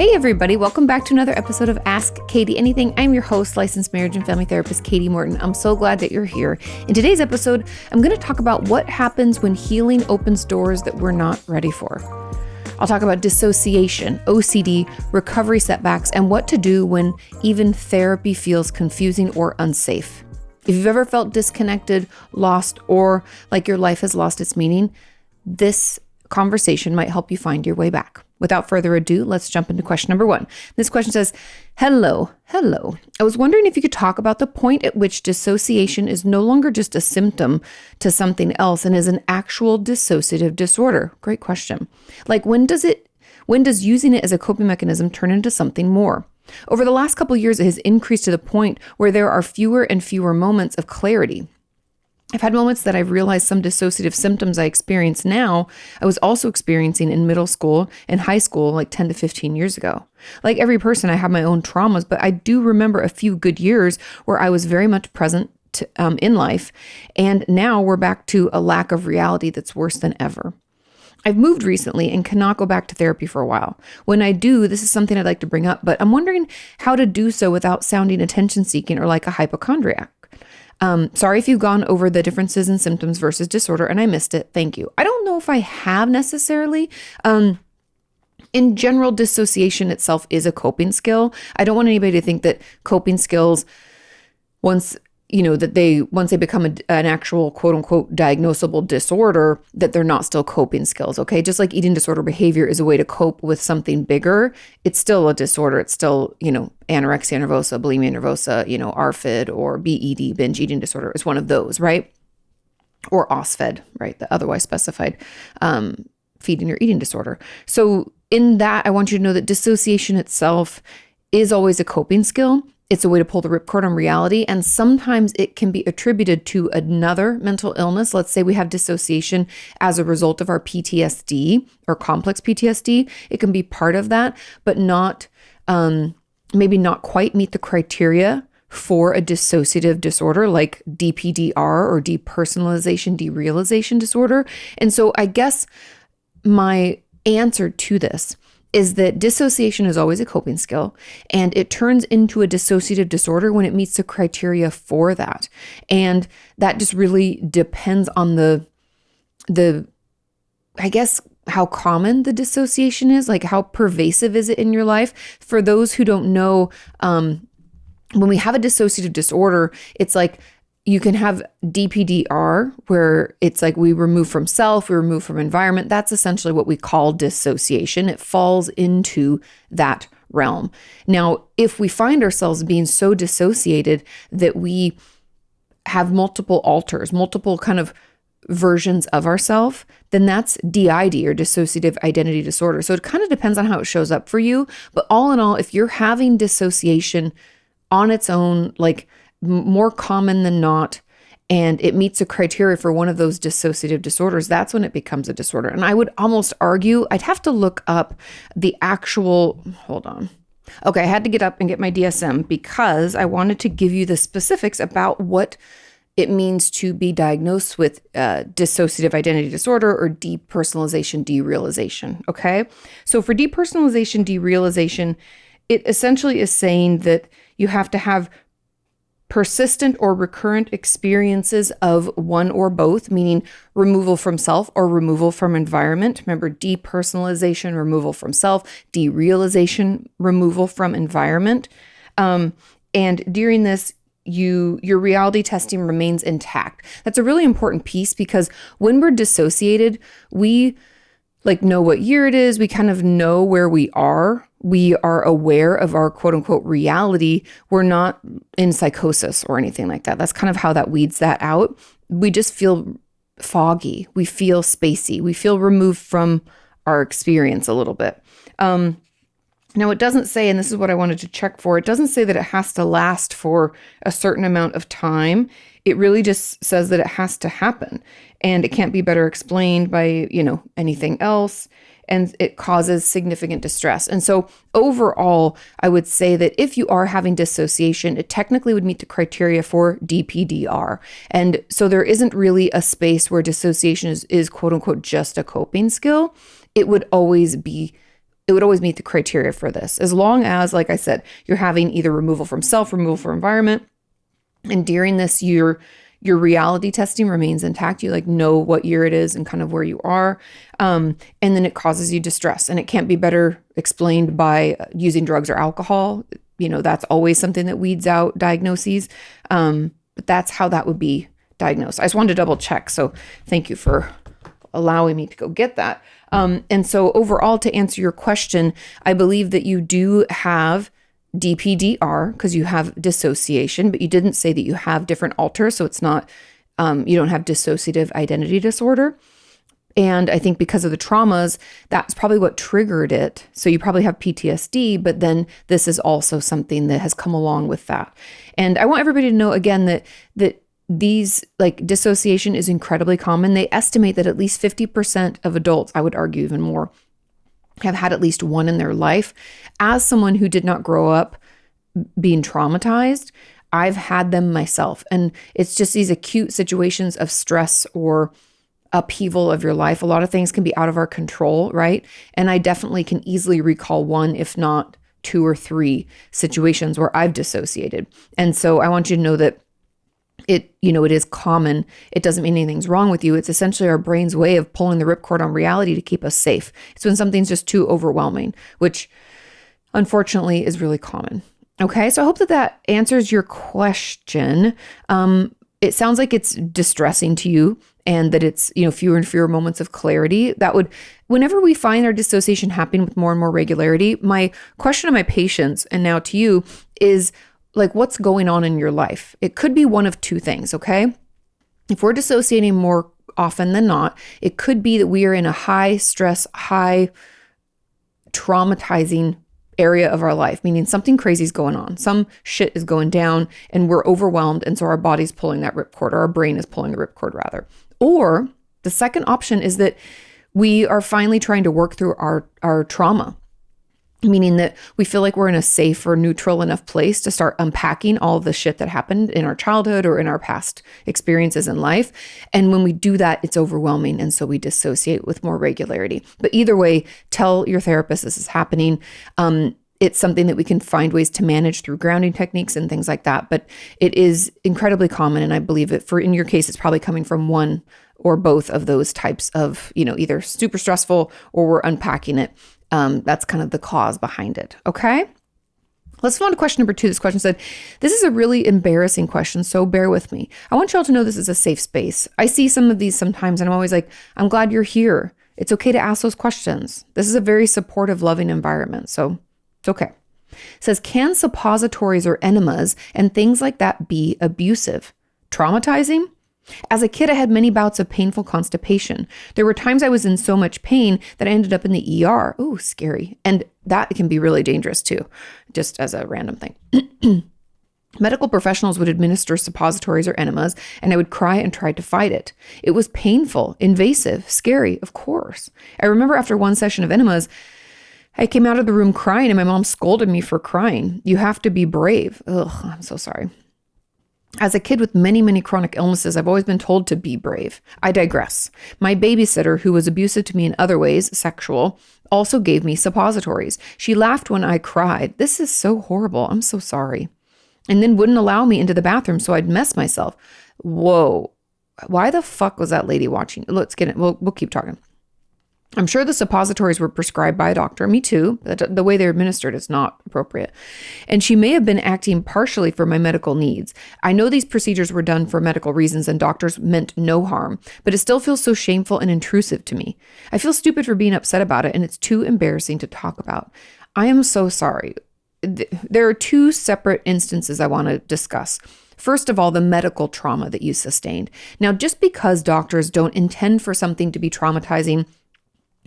Hey everybody, welcome back to another episode of Ask Kati Anything. I'm your host, licensed marriage and family therapist, Katie Morton. I'm so glad that you're here. In today's episode, I'm going to talk about what happens when healing opens doors that we're not ready for. I'll talk about dissociation, OCD, recovery setbacks, and what to do when even therapy feels confusing or unsafe. If you've ever felt disconnected, lost, or like your life has lost its meaning, this conversation might help you find your way back. Without further ado, let's jump into question number 1. This question says, Hello. I was wondering if you could talk about the point at which dissociation is no longer just a symptom to something else and is an actual dissociative disorder. Great question. Like when does using it as a coping mechanism turn into something more? Over the last couple of years, it has increased to the point where there are fewer and fewer moments of clarity. I've had moments that I've realized some dissociative symptoms I experience now, I was also experiencing in middle school and high school like 10 to 15 years ago. Like every person, I have my own traumas, but I do remember a few good years where I was very much present in life. And now we're back to a lack of reality that's worse than ever. I've moved recently and cannot go back to therapy for a while. When I do, this is something I'd like to bring up, but I'm wondering how to do so without sounding attention-seeking or like a hypochondriac. Sorry if you've gone over the differences in symptoms versus disorder and I missed it. Thank you. I don't know if I have necessarily. In general, dissociation itself is a coping skill. I don't want anybody to think that coping skills, once they become an actual quote unquote diagnosable disorder, that they're not still coping skills. Okay. Just like eating disorder behavior is a way to cope with something bigger. It's still a disorder. It's still, anorexia nervosa, bulimia nervosa, ARFID or BED, binge eating disorder is one of those, right? Or OSFED, right? The otherwise specified, feeding or eating disorder. So in that, I want you to know that dissociation itself is always a coping skill. It's a way to pull the ripcord on reality. And sometimes it can be attributed to another mental illness. Let's say we have dissociation as a result of our PTSD or complex PTSD. It can be part of that, but not, maybe not quite meet the criteria for a dissociative disorder like DPDR or depersonalization, derealization disorder. And so I guess my answer to this is that dissociation is always a coping skill and it turns into a dissociative disorder when it meets the criteria for that. And that just really depends on the I guess, how common the dissociation is, like how pervasive is it in your life? For those who don't know, when we have a dissociative disorder, it's like you can have DPDR, where it's like we remove from self, we remove from environment. That's essentially what we call dissociation. It falls into that realm. Now, if we find ourselves being so dissociated that we have multiple alters, multiple kind of versions of ourselves, then that's DID or dissociative identity disorder. So it kind of depends on how it shows up for you. But all in all, if you're having dissociation on its own, like more common than not, and it meets a criteria for one of those dissociative disorders, that's when it becomes a disorder. And I would almost argue, I'd have to look up the actual, hold on. Okay, I had to get up and get my DSM because I wanted to give you the specifics about what it means to be diagnosed with dissociative identity disorder or depersonalization, derealization, okay? So for depersonalization, derealization, it essentially is saying that you have to have persistent or recurrent experiences of one or both, meaning removal from self or removal from environment. Remember, depersonalization, removal from self, derealization, removal from environment. And during this, your reality testing remains intact. That's a really important piece because when we're dissociated, we know what year it is. We kind of know where we are. We are aware of our quote unquote reality. We're not in psychosis or anything like that. That's kind of how that weeds that out. We just feel foggy. We feel spacey. We feel removed from our experience a little bit. Now it doesn't say, and this is what I wanted to check for, it doesn't say that it has to last for a certain amount of time. It really just says that it has to happen and it can't be better explained by, anything else. And it causes significant distress. And so overall, I would say that if you are having dissociation, it technically would meet the criteria for DPDR. And so there isn't really a space where dissociation is quote unquote just a coping skill. It would always be it would always meet the criteria for this. As long as, like I said, you're having either removal from self, removal from environment, and during this year, your reality testing remains intact. You like know what year it is and kind of where you are. And then it causes you distress, and it can't be better explained by using drugs or alcohol. That's always something that weeds out diagnoses. But that's how that would be diagnosed. I just wanted to double check. So thank you for allowing me to go get that. And so overall, to answer your question, I believe that you do have DPDR because you have dissociation, but you didn't say that you have different alters. So it's not, you don't have dissociative identity disorder. And I think because of the traumas, that's probably what triggered it. So you probably have PTSD, but then this is also something that has come along with that. And I want everybody to know again that these, like, dissociation is incredibly common. They estimate that at least 50% of adults, I would argue even more, have had at least one in their life. As someone who did not grow up being traumatized, I've had them myself. And it's just these acute situations of stress or upheaval of your life. A lot of things can be out of our control, right? And I definitely can easily recall one, if not two or three situations where I've dissociated. And so I want you to know that it is common. It doesn't mean anything's wrong with you. It's essentially our brain's way of pulling the ripcord on reality to keep us safe. It's when something's just too overwhelming, which unfortunately is really common. Okay, so I hope that answers your question. It sounds like it's distressing to you and that it's, fewer and fewer moments of clarity. Whenever we find our dissociation happening with more and more regularity, my question to my patients and now to you is, like, what's going on in your life? It could be one of two things, okay? If we're dissociating more often than not, it could be that we are in a high stress, high traumatizing area of our life, meaning something crazy is going on. Some shit is going down and we're overwhelmed. And so our body's pulling that ripcord, or our brain is pulling the ripcord rather. Or the second option is that we are finally trying to work through our trauma, meaning that we feel like we're in a safe or neutral enough place to start unpacking all of the shit that happened in our childhood or in our past experiences in life. And when we do that, it's overwhelming. And so we dissociate with more regularity. But either way, tell your therapist this is happening. It's something that we can find ways to manage through grounding techniques and things like that. But it is incredibly common. And I believe in your case, it's probably coming from one or both of those types of, either super stressful or we're unpacking it. That's kind of the cause behind it. Okay. Let's move on to question number 2. This question said, this is a really embarrassing question, so bear with me. I want y'all to know this is a safe space. I see some of these sometimes and I'm always like, I'm glad you're here. It's okay to ask those questions. This is a very supportive, loving environment. So it's okay. It says, can suppositories or enemas and things like that be abusive? Traumatizing? As a kid, I had many bouts of painful constipation. There were times I was in so much pain that I ended up in the ER. Ooh, scary. And that can be really dangerous too, just as a random thing. Medical professionals would administer suppositories or enemas, and I would cry and try to fight it. It was painful, invasive, scary, of course. I remember after one session of enemas, I came out of the room crying and my mom scolded me for crying. You have to be brave. Ugh, I'm so sorry. As a kid with many, many chronic illnesses, I've always been told to be brave. I digress. My babysitter, who was abusive to me in other ways, sexual, also gave me suppositories. She laughed when I cried. This is so horrible. I'm so sorry. And then wouldn't allow me into the bathroom so I'd mess myself. Whoa. Why the fuck was that lady watching? Let's get it. We'll keep talking. I'm sure the suppositories were prescribed by a doctor. Me too. The way they're administered is not appropriate. And she may have been acting partially for my medical needs. I know these procedures were done for medical reasons and doctors meant no harm, but it still feels so shameful and intrusive to me. I feel stupid for being upset about it, and it's too embarrassing to talk about. I am so sorry. There are 2 separate instances I want to discuss. First of all, the medical trauma that you sustained. Now, just because doctors don't intend for something to be traumatizing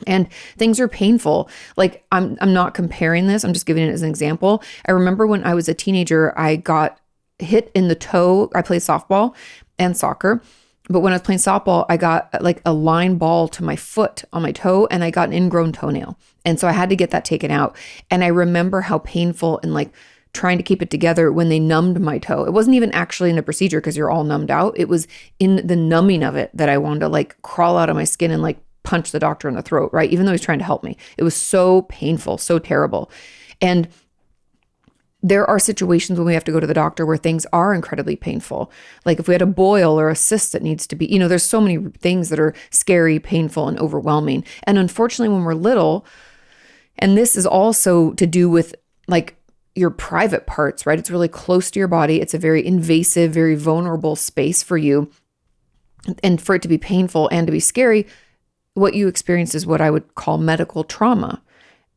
and things are painful, like I'm not comparing this, I'm just giving it as an example. I remember when I was a teenager, I got hit in the toe. I played softball and soccer, but when I was playing softball, I got like a line ball to my foot on my toe and I got an ingrown toenail. And so I had to get that taken out. And I remember how painful and like trying to keep it together when they numbed my toe. It wasn't even actually in a procedure because you're all numbed out. It was in the numbing of it that I wanted to like crawl out of my skin and like punch the doctor in the throat, right? Even though he's trying to help me. It was so painful, so terrible. And there are situations when we have to go to the doctor where things are incredibly painful. Like if we had a boil or a cyst that needs to be, there's so many things that are scary, painful, and overwhelming. And unfortunately, when we're little, and this is also to do with like your private parts, right? It's really close to your body. It's a very invasive, very vulnerable space for you. And for it to be painful and to be scary, what you experience is what I would call medical trauma.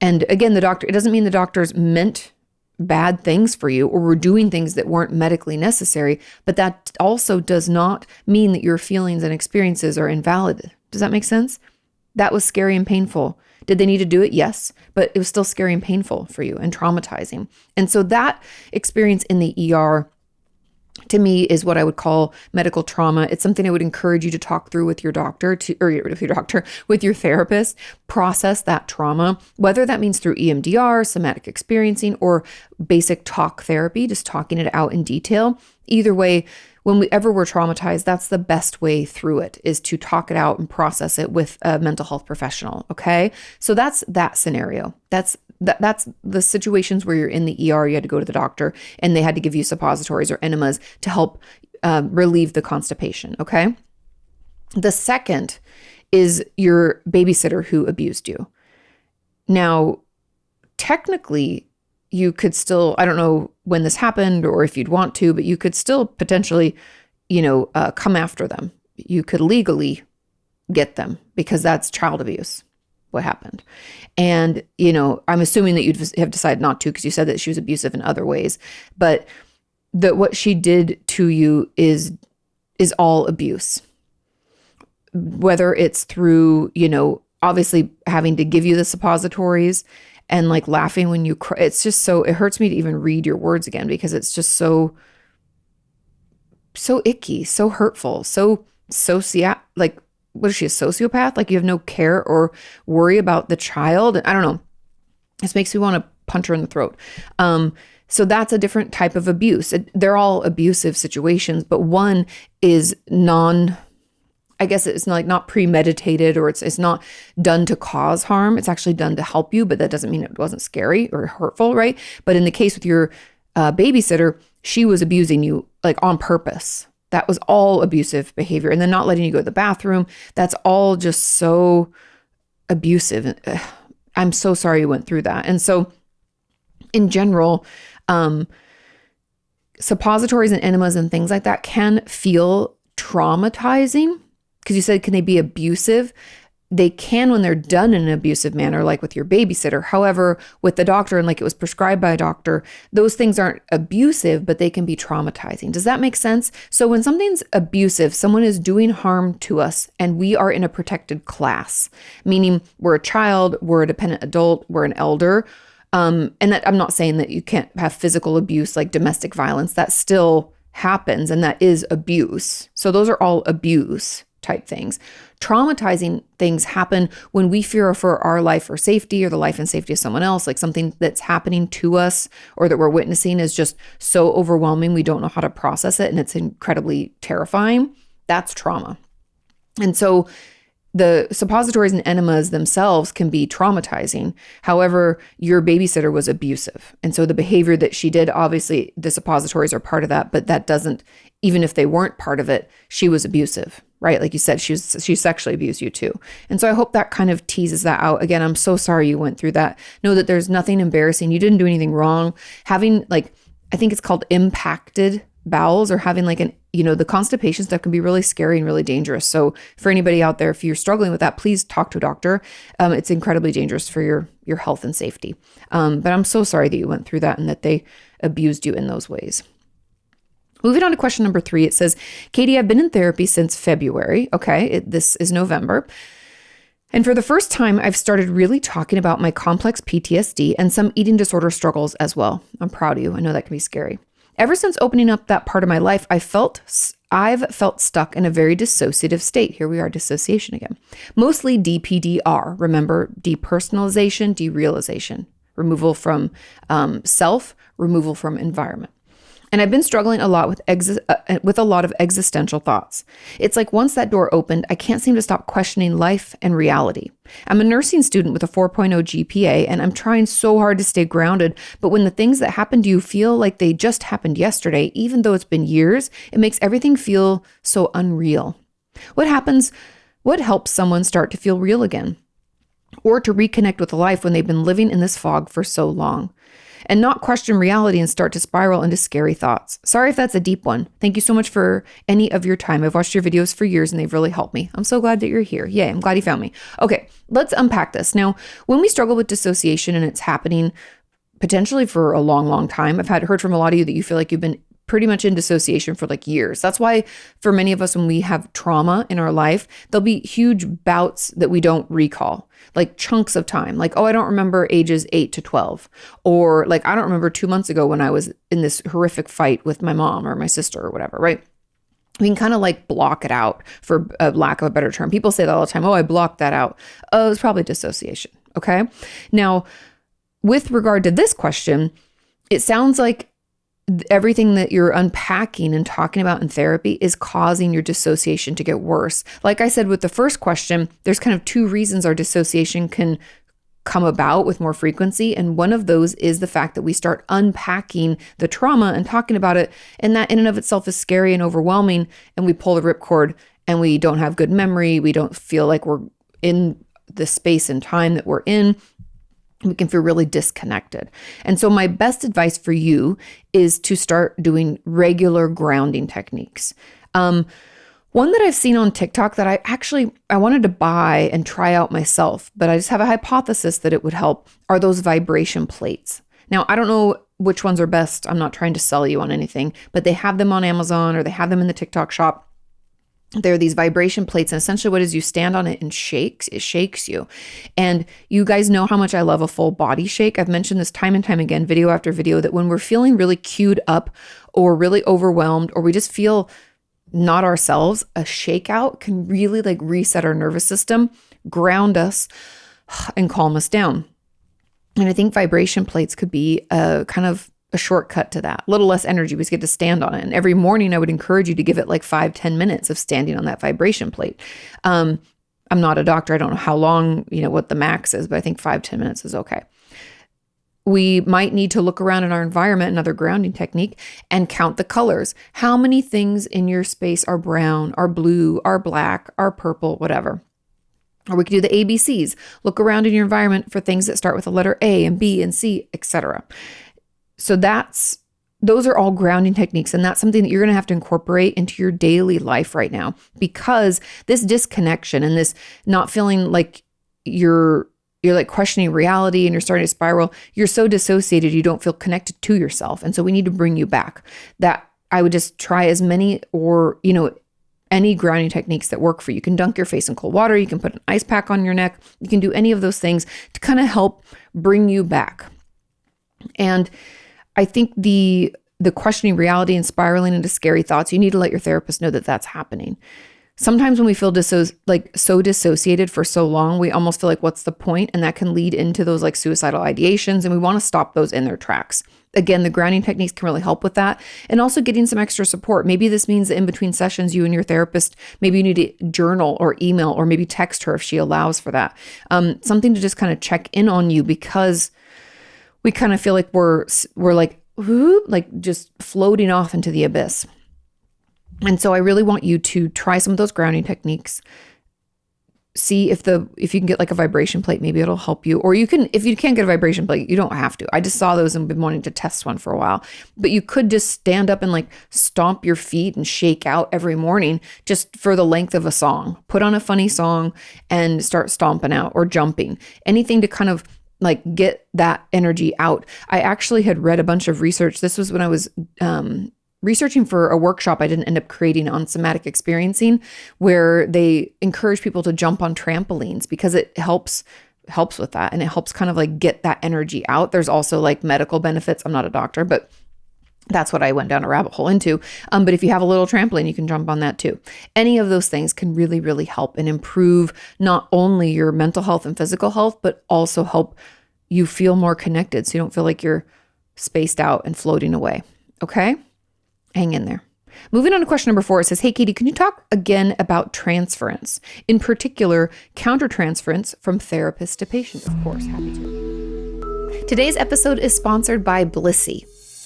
And again, it doesn't mean the doctors meant bad things for you or were doing things that weren't medically necessary, but that also does not mean that your feelings and experiences are invalid. Does that make sense? That was scary and painful. Did they need to do it? Yes, but it was still scary and painful for you and traumatizing. And so that experience in the ER to me is what I would call medical trauma. It's something I would encourage you to talk through with your doctor, with your therapist, process that trauma, whether that means through EMDR, somatic experiencing, or basic talk therapy, just talking it out in detail. Either way, whenever we're traumatized, that's the best way through it, is to talk it out and process it with a mental health professional. Okay. So that's that scenario. That's the situations where you're in the ER, you had to go to the doctor and they had to give you suppositories or enemas to help relieve the constipation. Okay. The second is your babysitter who abused you. Now, technically, you could still, I don't know when this happened or if you'd want to, but you could still potentially, come after them. You could legally get them because that's child abuse, what happened. And, I'm assuming that you'd have decided not to because you said that she was abusive in other ways, but what she did to you is all abuse. Whether it's through, obviously having to give you the suppositories and like laughing when you cry. It's just it hurts me to even read your words again because it's just so icky, so hurtful, like, what is she, a sociopath? Like you have no care or worry about the child. I don't know. This makes me want to punch her in the throat. So that's a different type of abuse. They're all abusive situations, but one is I guess it's not premeditated or it's not done to cause harm. It's actually done to help you, but that doesn't mean it wasn't scary or hurtful, right? But in the case with your babysitter, she was abusing you like on purpose. That was all abusive behavior. And then not letting you go to the bathroom. That's all just so abusive. I'm so sorry you went through that. And so in general, suppositories and enemas and things like that can feel traumatizing. Because you said, can they be abusive? They can when they're done in an abusive manner, like with your babysitter. However, with the doctor and like it was prescribed by a doctor, those things aren't abusive, but they can be traumatizing. Does that make sense? So when something's abusive, someone is doing harm to us and we are in a protected class, meaning we're a child, we're a dependent adult, we're an elder. And that I'm not saying that you can't have physical abuse like domestic violence. That still happens and that is abuse. So those are all abuse type things. Traumatizing things happen when we fear for our life or safety or the life and safety of someone else, like something that's happening to us or that we're witnessing is just so overwhelming we don't know how to process it and it's incredibly terrifying. That's trauma. And so the suppositories and enemas themselves can be traumatizing. However, your babysitter was abusive. And so the behavior that she did, obviously the suppositories are part of that, but that doesn't, even if they weren't part of it, she was abusive, right? Like you said, she sexually abused you too. And so I hope that kind of teases that out. Again, I'm so sorry you went through that. Know that there's nothing embarrassing. You didn't do anything wrong. Having I think it's called impacted bowels or having the constipation stuff can be really scary and really dangerous. So for anybody out there, if you're struggling with that, please talk to a doctor. It's incredibly dangerous for your health and safety. But I'm so sorry that you went through that and that they abused you in those ways. Moving on to question number 3, it says, Kati, I've been in therapy since February. Okay, this is November. And for the first time, I've started really talking about my complex PTSD and some eating disorder struggles as well. I'm proud of you. I know that can be scary. Ever since opening up that part of my life, I've felt stuck in a very dissociative state. Here we are, dissociation again. Mostly DPDR. Remember, depersonalization, derealization. Removal from self, removal from environment. And I've been struggling a lot with a lot of existential thoughts. It's like once that door opened, I can't seem to stop questioning life and reality. I'm a nursing student with a 4.0 GPA, and I'm trying so hard to stay grounded. But when the things that happen to you feel like they just happened yesterday, even though it's been years, it makes everything feel so unreal. What helps someone start to feel real again? Or to reconnect with life when they've been living in this fog for so long? And not question reality and start to spiral into scary thoughts. Sorry if that's a deep one. Thank you so much for any of your time. I've watched your videos for years and they've really helped me. I'm so glad that you're here. Yay, I'm glad you found me. Okay, let's unpack this. Now, when we struggle with dissociation and it's happening potentially for a long, long time, I've heard from a lot of you that you feel like you've been pretty much in dissociation for like years. That's why for many of us, when we have trauma in our life, there'll be huge bouts that we don't recall, like chunks of time. Like, oh, I don't remember ages 8 to 12. Or like, I don't remember 2 months ago when I was in this horrific fight with my mom or my sister or whatever, right? We can kind of like block it out, for a lack of a better term. People say that all the time. Oh, I blocked that out. Oh, it's probably dissociation. Okay. Now, with regard to this question, it sounds like everything that you're unpacking and talking about in therapy is causing your dissociation to get worse. Like I said with the first question, there's kind of two reasons our dissociation can come about with more frequency. And one of those is the fact that we start unpacking the trauma and talking about it. And that in and of itself is scary and overwhelming. And we pull the ripcord and we don't have good memory. We don't feel like we're in the space and time that we're in. We can feel really disconnected. And so my best advice for you is to start doing regular grounding techniques. One that I've seen on TikTok that I wanted to buy and try out myself, but I just have a hypothesis that it would help, are those vibration plates. Now, I don't know which ones are best. I'm not trying to sell you on anything, but they have them on Amazon or they have them in the TikTok shop. There are these vibration plates, and essentially what is you stand on it and it shakes you. And you guys know how much I love a full body shake. I've mentioned this time and time again, video after video, that when we're feeling really queued up or really overwhelmed, or we just feel not ourselves, a shakeout can really like reset our nervous system, ground us, and calm us down. And I think vibration plates could be a kind of a shortcut to that. A little less energy, we just get to stand on it. And every morning I would encourage you to give it like 5-10 minutes of standing on that vibration plate. I'm not a doctor. I don't know how long, what the max is, but I think 5-10 minutes is okay. We might need to look around in our environment, another grounding technique, and count the colors. How many things in your space are brown, are blue, are black, are purple, whatever. Or we could do the ABCs. Look around in your environment for things that start with the letter A and B and C, etc. So those are all grounding techniques. And that's something that you're going to have to incorporate into your daily life right now, because this disconnection and this not feeling like you're like questioning reality and you're starting to spiral, you're so dissociated, you don't feel connected to yourself. And so we need to bring you back. That I would just try as many or, any grounding techniques that work for you. You can dunk your face in cold water. You can put an ice pack on your neck. You can do any of those things to kind of help bring you back. And I think the questioning reality and spiraling into scary thoughts, you need to let your therapist know that that's happening. Sometimes when we feel so dissociated for so long, we almost feel like, what's the point? And that can lead into those like suicidal ideations. And we want to stop those in their tracks. Again, the grounding techniques can really help with that. And also getting some extra support. Maybe this means that in between sessions, you and your therapist, maybe you need to journal or email or maybe text her if she allows for that. Something to just kind of check in on you, because we kind of feel like we're like, whoop, like just floating off into the abyss. And so I really want you to try some of those grounding techniques. See if you can get like a vibration plate, maybe it'll help you. Or if you can't get a vibration plate, you don't have to. I just saw those and been wanting to test one for a while. But you could just stand up and like stomp your feet and shake out every morning just for the length of a song. Put on a funny song and start stomping out or jumping. Anything to kind of like get that energy out. I actually had read a bunch of research. This was when I was researching for a workshop I didn't end up creating on somatic experiencing, where they encourage people to jump on trampolines because it helps with that. And it helps kind of like get that energy out. There's also like medical benefits. I'm not a doctor, but that's what I went down a rabbit hole into. But if you have a little trampoline, you can jump on that too. Any of those things can really, really help and improve not only your mental health and physical health, but also help you feel more connected so you don't feel like you're spaced out and floating away. Okay? Hang in there. Moving on to question number 4, it says, hey, Kati, can you talk again about transference? In particular, countertransference from therapist to patient? Of course, happy to. Today's episode is sponsored by Blissy.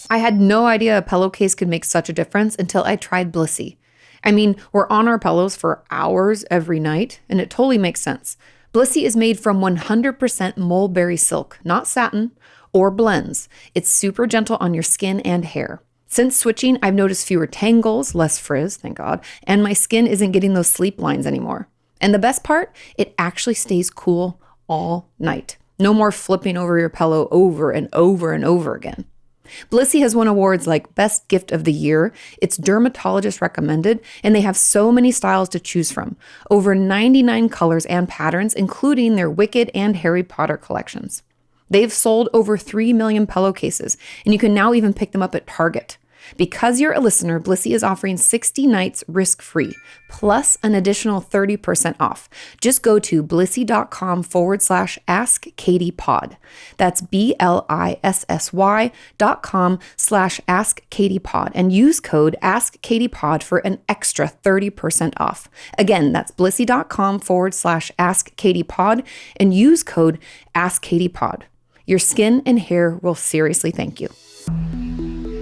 I had no idea a pillowcase could make such a difference until I tried Blissy. I mean, we're on our pillows for hours every night, and it totally makes sense. Blissy is made from 100% mulberry silk, not satin or blends. It's super gentle on your skin and hair. Since switching, I've noticed fewer tangles, less frizz, thank God, and my skin isn't getting those sleep lines anymore. And the best part, it actually stays cool all night. No more flipping over your pillow over and over and over again. Blissy has won awards like Best Gift of the Year. It's dermatologist recommended, and they have so many styles to choose from. Over 99 colors and patterns, including their Wicked and Harry Potter collections. They've sold over 3 million pillowcases, and you can now even pick them up at Target. Because you're a listener, Blissy is offering 60 nights risk-free, plus an additional 30% off. Just go to blissy.com/AskKatiePod. That's BLISSY.com/AskKatiePod and use code AskKatiePod for an extra 30% off. Again, that's blissy.com/AskKatiePod and use code AskKatiePod. Your skin and hair will seriously thank you.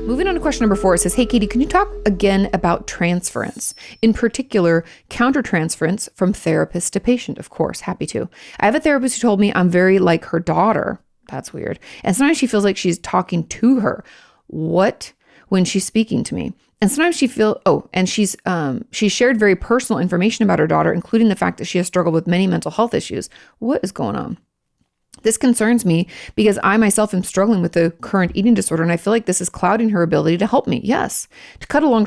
Moving on to question number 4, it says, hey, Kati, can you talk again about transference? In particular, countertransference from therapist to patient? Of course, happy to. I have a therapist who told me I'm very like her daughter. That's weird. And sometimes she feels like she's talking to her. What? When she's speaking to me. And sometimes she she shared very personal information about her daughter, including the fact that she has struggled with many mental health issues. What is going on? This concerns me because I myself am struggling with the current eating disorder, and I feel like this is clouding her ability to help me. Yes. To cut a long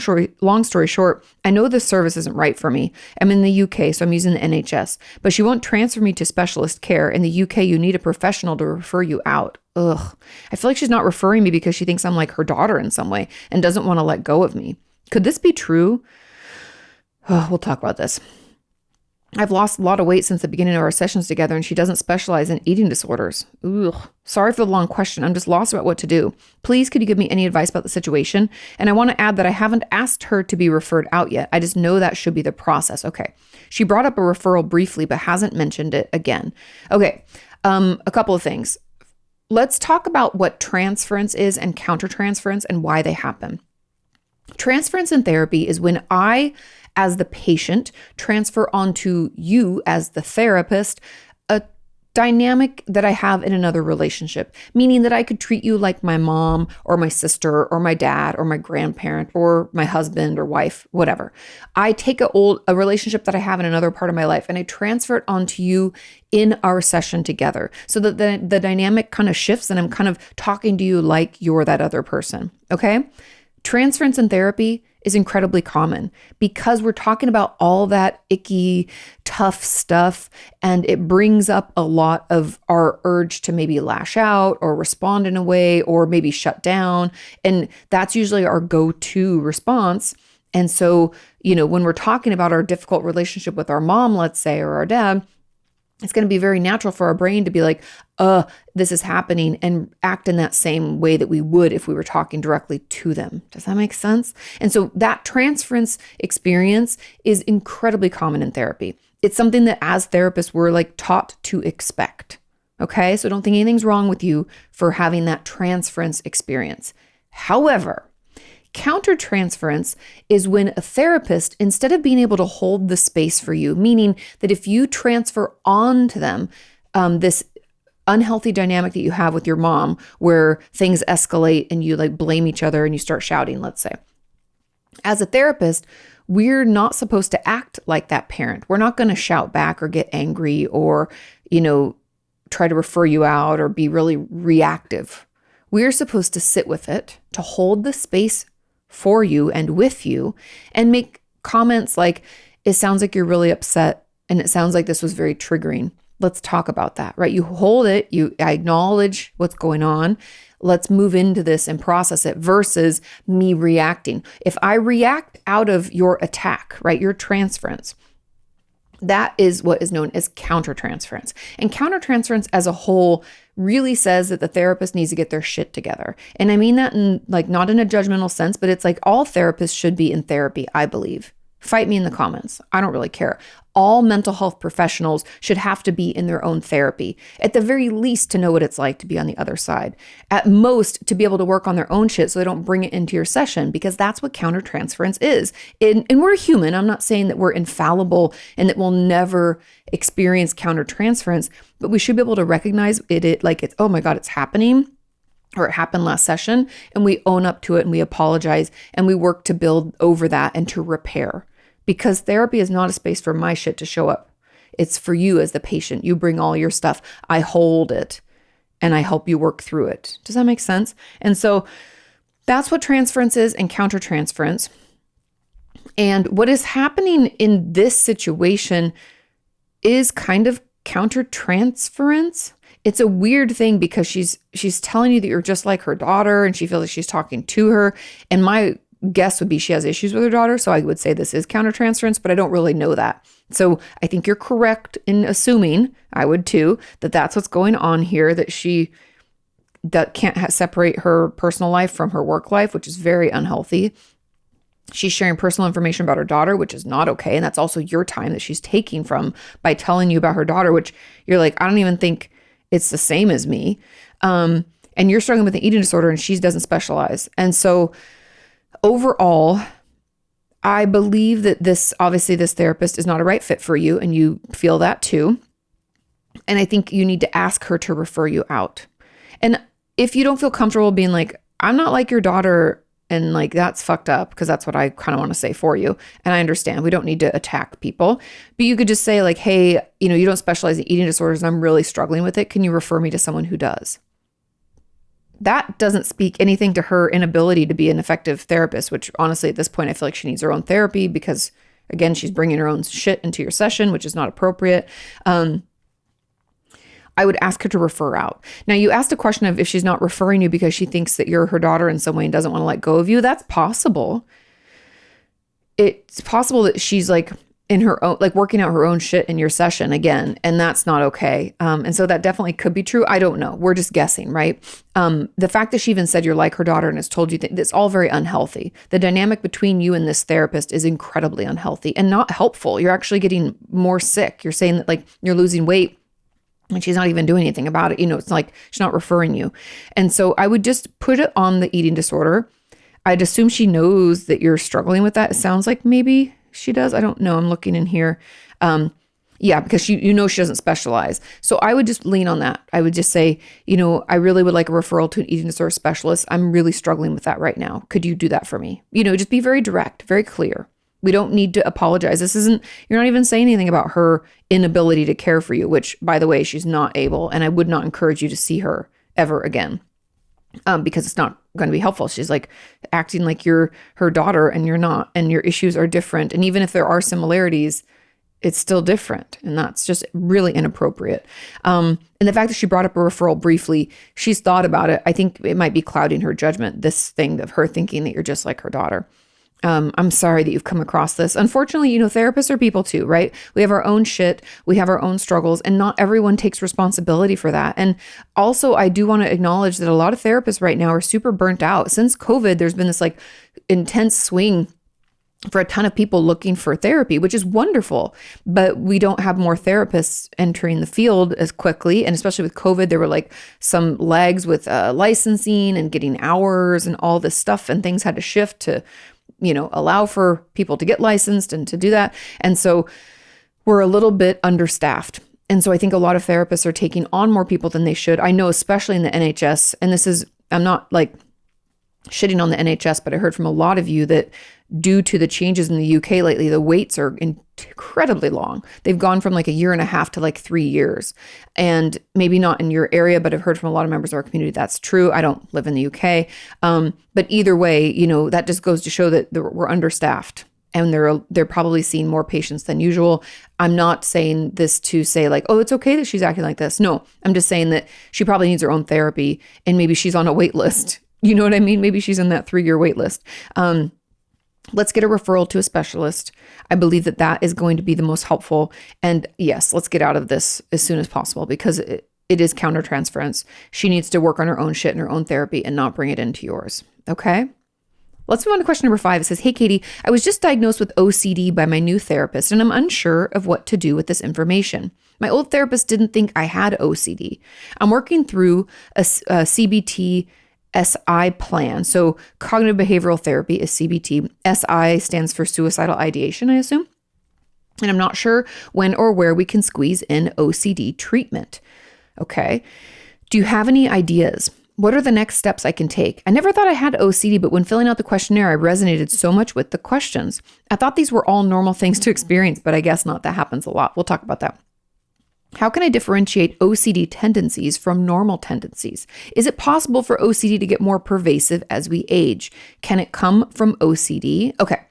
story short, I know this service isn't right for me. I'm in the UK, so I'm using the NHS, but she won't transfer me to specialist care. In the UK, you need a professional to refer you out. Ugh. I feel like she's not referring me because she thinks I'm like her daughter in some way and doesn't want to let go of me. Could this be true? Oh, we'll talk about this. I've lost a lot of weight since the beginning of our sessions together, and she doesn't specialize in eating disorders. Ugh. Sorry for the long question. I'm just lost about what to do. Please, could you give me any advice about the situation? And I want to add that I haven't asked her to be referred out yet. I just know that should be the process. Okay. She brought up a referral briefly, but hasn't mentioned it again. Okay. A couple of things. Let's talk about what transference is and countertransference and why they happen. Transference in therapy is when I, as the patient, transfer onto you as the therapist a dynamic that I have in another relationship, meaning that I could treat you like my mom or my sister or my dad or my grandparent or my husband or wife, whatever. I take a relationship that I have in another part of my life and I transfer it onto you in our session together so that the dynamic kind of shifts and I'm kind of talking to you like you're that other person, okay? Transference in therapy is incredibly common because we're talking about all that icky, tough stuff, and it brings up a lot of our urge to maybe lash out or respond in a way or maybe shut down. And that's usually our go-to response. And so, when we're talking about our difficult relationship with our mom, let's say, or our dad, it's going to be very natural for our brain to be like, this is happening, and act in that same way that we would if we were talking directly to them. Does that make sense? And so that transference experience is incredibly common in therapy. It's something that as therapists, we're like taught to expect. Okay. So don't think anything's wrong with you for having that transference experience. However, countertransference is when a therapist, instead of being able to hold the space for you, meaning that if you transfer on to them this unhealthy dynamic that you have with your mom, where things escalate and you like blame each other and you start shouting, let's say. As a therapist, we're not supposed to act like that parent. We're not going to shout back or get angry or, try to refer you out or be really reactive. We're supposed to sit with it, to hold the space for you and with you, and make comments like, it sounds like you're really upset and it sounds like this was very triggering. Let's talk about that, right? You hold it, I acknowledge what's going on. Let's move into this and process it versus me reacting. If I react out of your attack, right, your transference, That is what is known as countertransference. And countertransference as a whole really says that the therapist needs to get their shit together. And I mean that in like not in a judgmental sense, but it's like all therapists should be in therapy, I believe. Fight me in the comments. I don't really care. All mental health professionals should have to be in their own therapy, at the very least to know what it's like to be on the other side. At most, to be able to work on their own shit so they don't bring it into your session, because that's what countertransference is. And we're human. I'm not saying that we're infallible and that we'll never experience countertransference, but we should be able to recognize it like it's, oh my God, it's happening, or it happened last session, and we own up to it and we apologize and we work to build over that and to repair. Because therapy is not a space for my shit to show up. It's for you as the patient. You bring all your stuff. I hold it and I help you work through it. Does that make sense? And so that's what transference is and countertransference. And what is happening in this situation is kind of countertransference. It's a weird thing because she's telling you that you're just like her daughter and she feels like she's talking to her. And my guess would be she has issues with her daughter. So I would say this is countertransference, but I don't really know that. So I think you're correct in assuming, I would too, that that's what's going on here, that she can't separate her personal life from her work life, which is very unhealthy. She's sharing personal information about her daughter, which is not okay. And that's also your time that she's taking from by telling you about her daughter, which you're like, I don't even think it's the same as me. And you're struggling with an eating disorder and she doesn't specialize. And so overall, I believe that this therapist is not a right fit for you, and you feel that too. And I think you need to ask her to refer you out. And if you don't feel comfortable being like, I'm not like your daughter, and like, that's fucked up, because that's what I kind of want to say for you. And I understand we don't need to attack people, but you could just say like, hey, you don't specialize in eating disorders and I'm really struggling with it. Can you refer me to someone who does? That doesn't speak anything to her inability to be an effective therapist, which honestly, at this point, I feel like she needs her own therapy because, again, she's bringing her own shit into your session, which is not appropriate. I would ask her to refer out. Now, you asked a question of if she's not referring you because she thinks that you're her daughter in some way and doesn't want to let go of you. That's possible. It's possible that she's like in her own, like working out her own shit in your session again, and that's not okay. And so that definitely could be true. I don't know. We're just guessing, right? The fact that she even said you're like her daughter and has told you that it's all very unhealthy. The dynamic between you and this therapist is incredibly unhealthy and not helpful. You're actually getting more sick. You're saying that like you're losing weight and she's not even doing anything about it. It's like she's not referring you. And so I would just put it on the eating disorder. I'd assume she knows that you're struggling with that. It sounds like maybe she does. I don't know. I'm looking in here. Yeah, because she doesn't specialize. So I would just lean on that. I would just say, I really would like a referral to an eating disorder specialist. I'm really struggling with that right now. Could you do that for me? Just be very direct, very clear. We don't need to apologize. You're not even saying anything about her inability to care for you, which, by the way, she's not able. And I would not encourage you to see her ever again. Because it's not going to be helpful. She's like acting like you're her daughter and you're not, and your issues are different. And even if there are similarities, it's still different. And that's just really inappropriate. And the fact that she brought up a referral briefly, she's thought about it. I think it might be clouding her judgment, this thing of her thinking that you're just like her daughter. I'm sorry that you've come across this. Unfortunately, therapists are people too, right? We have our own shit. We have our own struggles, and not everyone takes responsibility for that. And also, I do want to acknowledge that a lot of therapists right now are super burnt out. Since COVID, there's been this like intense swing for a ton of people looking for therapy, which is wonderful, but we don't have more therapists entering the field as quickly. And especially with COVID, there were like some lags with licensing and getting hours and all this stuff, and things had to shift to allow for people to get licensed and to do that. And so we're a little bit understaffed. And so I think a lot of therapists are taking on more people than they should. I know, especially in the NHS, and I'm not like shitting on the NHS, but I heard from a lot of you that due to the changes in the UK lately, the waits are incredibly long. They've gone from like 1.5 years to like 3 years. And maybe not in your area, but I've heard from a lot of members of our community that's true. I don't live in the UK. But either way, that just goes to show that we're understaffed and they're probably seeing more patients than usual. I'm not saying this to say like, oh, it's okay that she's acting like this. No, I'm just saying that she probably needs her own therapy and maybe she's on a wait list. You know what I mean? Maybe she's in that 3-year wait list. Let's get a referral to a specialist. I believe that that is going to be the most helpful. And yes, let's get out of this as soon as possible because it is countertransference. She needs to work on her own shit in her own therapy and not bring it into yours. Okay? Let's move on to question number 5. It says, hey, Kati, I was just diagnosed with OCD by my new therapist, and I'm unsure of what to do with this information. My old therapist didn't think I had OCD. I'm working through a CBT-SI plan. So cognitive behavioral therapy is CBT. SI stands for suicidal ideation, I assume. And I'm not sure when or where we can squeeze in OCD treatment. Okay. Do you have any ideas? What are the next steps I can take? I never thought I had OCD, but when filling out the questionnaire, I resonated so much with the questions. I thought these were all normal things to experience, but I guess not. That happens a lot. We'll talk about that. How can I differentiate OCD tendencies from normal tendencies? Is it possible for OCD to get more pervasive as we age? Can it come from OCD? Okay,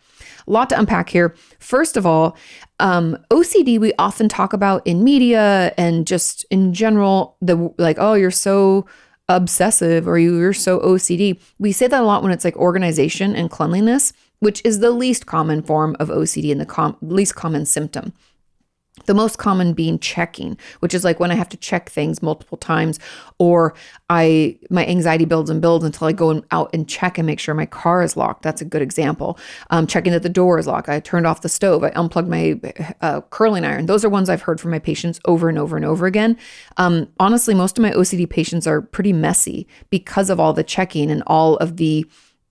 a lot to unpack here. First of all, OCD we often talk about in media and just in general, oh, you're so obsessive or you're so OCD. We say that a lot when it's like organization and cleanliness, which is the least common form of OCD and the least common symptom. The most common being checking, which is like when I have to check things multiple times, or my anxiety builds and builds until I go out and check and make sure my car is locked. That's a good example. Checking that the door is locked. I turned off the stove. I unplugged my curling iron. Those are ones I've heard from my patients over and over and over again. Honestly, most of my OCD patients are pretty messy because of all the checking and all of the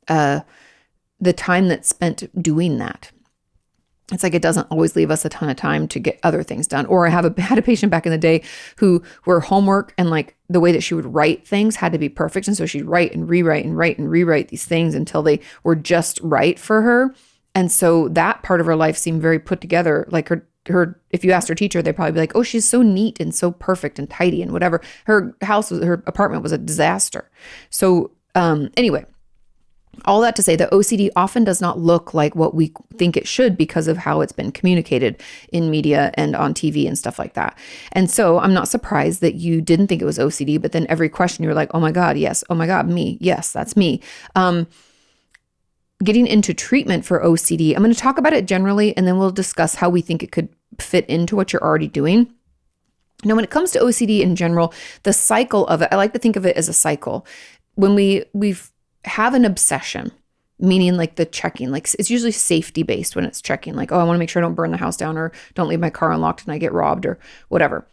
time that's spent doing that. It's like it doesn't always leave us a ton of time to get other things done. Or I had a patient back in the day where homework and like the way that she would write things had to be perfect. And so she'd write and rewrite and write and rewrite these things until they were just right for her. And so that part of her life seemed very put together. Like her, if you asked her teacher, they'd probably be like, oh, she's so neat and so perfect and tidy and whatever. Her apartment was a disaster. So anyway, all that to say that OCD often does not look like what we think it should because of how it's been communicated in media and on TV and stuff like that. And so I'm not surprised that you didn't think it was OCD, but then every question you were like, oh my God, yes. Oh my God, me. Yes, that's me. Getting into treatment for OCD, I'm going to talk about it generally, and then we'll discuss how we think it could fit into what you're already doing. Now, when it comes to OCD in general, the cycle of it, I like to think of it as a cycle. When we've have an obsession, meaning like the checking, like it's usually safety based when it's checking, like, oh, I want to make sure I don't burn the house down or don't leave my car unlocked and I get robbed or whatever.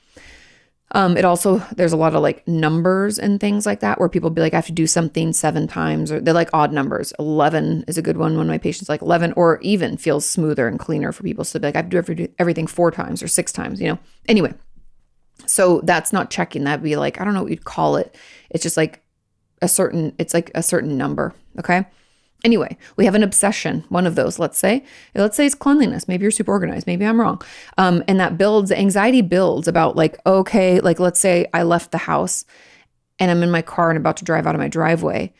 There's a lot of like numbers and things like that where people be like, I have to do something 7 times, or they're like odd numbers. 11 is a good one when my patient's like 11, or even feels smoother and cleaner for people. So they're like, I have to do everything 4 times or 6 times, Anyway, so that's not checking. That'd be like, I don't know what you'd call it. It's just like, it's like a certain number. Okay. Anyway, we have an obsession. One of those, let's say it's cleanliness. Maybe you're super organized. Maybe I'm wrong. And that builds, anxiety builds about like, okay, like let's say I left the house and I'm in my car and about to drive out of my driveway.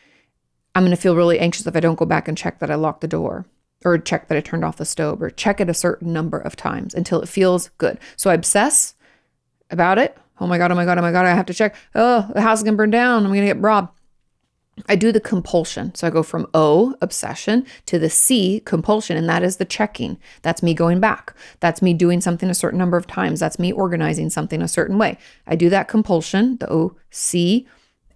I'm going to feel really anxious if I don't go back and check that I locked the door, or check that I turned off the stove, or check it a certain number of times until it feels good. So I obsess about it. Oh my God, I have to check. Oh, the house is going to burn down. I'm going to get robbed. I do the compulsion. So I go from O, obsession, to the C, compulsion, and that is the checking. That's me going back. That's me doing something a certain number of times. That's me organizing something a certain way. I do that compulsion, the O, C,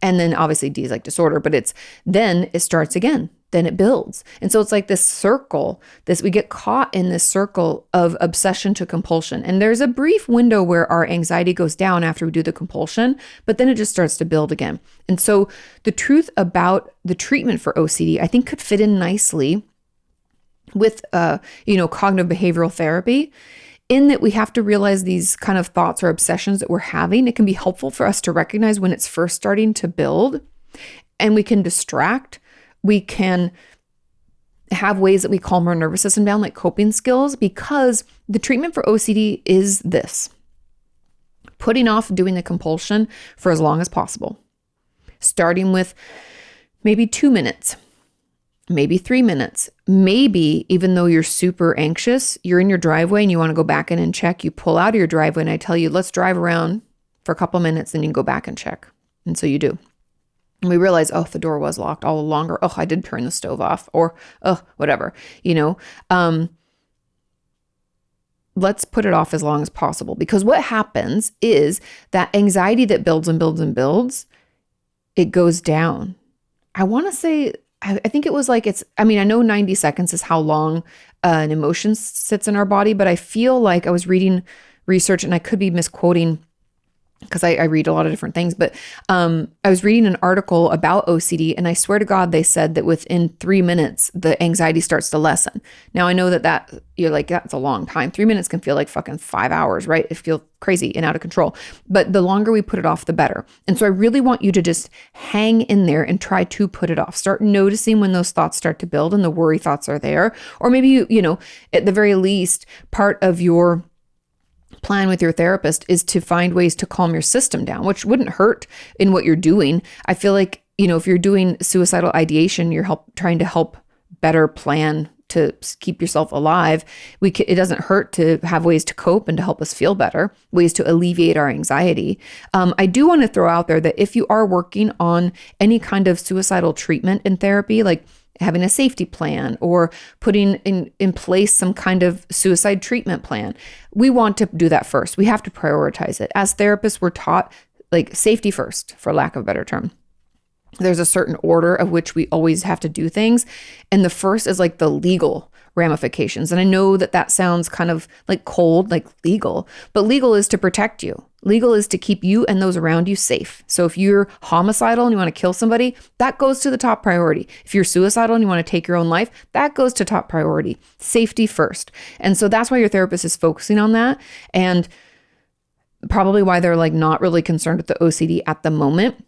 and then obviously D is like disorder, but then it starts again. Then it builds. And so it's like this circle, we get caught in this circle of obsession to compulsion. And there's a brief window where our anxiety goes down after we do the compulsion, but then it just starts to build again. And so the truth about the treatment for OCD, I think could fit in nicely with, cognitive behavioral therapy, in that we have to realize these kind of thoughts or obsessions that we're having. It can be helpful for us to recognize when it's first starting to build, and we can distract. We can have ways that we calm our nervous system down, like coping skills, because the treatment for OCD is this: putting off doing the compulsion for as long as possible, starting with maybe 2 minutes, maybe 3 minutes, maybe even though you're super anxious, you're in your driveway and you want to go back in and check, you pull out of your driveway and I tell you, let's drive around for a couple minutes, then you can go back and check. And so you do. And we realize, oh, the door was locked all along, or, oh, I did turn the stove off, or, oh, whatever, let's put it off as long as possible, because what happens is that anxiety that builds and builds and builds, it goes down. I want to say, I think it was like, I know 90 seconds is how long an emotion sits in our body, but I feel like I was reading research, and I could be misquoting because I read a lot of different things, but I was reading an article about OCD, and I swear to God, they said that within 3 minutes, the anxiety starts to lessen. Now, I know that you're like, that's a long time. 3 minutes can feel like fucking 5 hours, right? It feels crazy and out of control, but the longer we put it off, the better. And so I really want you to just hang in there and try to put it off. Start noticing when those thoughts start to build and the worry thoughts are there, or maybe you at the very least, part of your plan with your therapist is to find ways to calm your system down, which wouldn't hurt in what you're doing. I feel like, if you're doing suicidal ideation, you're trying to help better plan to keep yourself alive. It doesn't hurt to have ways to cope and to help us feel better, ways to alleviate our anxiety. I do want to throw out there that if you are working on any kind of suicidal treatment in therapy, like having a safety plan or putting in place some kind of suicide treatment plan, we want to do that first. We have to prioritize it. As therapists, we're taught like safety first, for lack of a better term. There's a certain order of which we always have to do things. And the first is like the legal ramifications. And I know that sounds kind of like cold, like legal, but legal is to protect you. Legal is to keep you and those around you safe. So if you're homicidal and you want to kill somebody, that goes to the top priority. If you're suicidal and you want to take your own life, that goes to top priority. Safety first. And so that's why your therapist is focusing on that, and probably why they're like not really concerned with the OCD at the moment.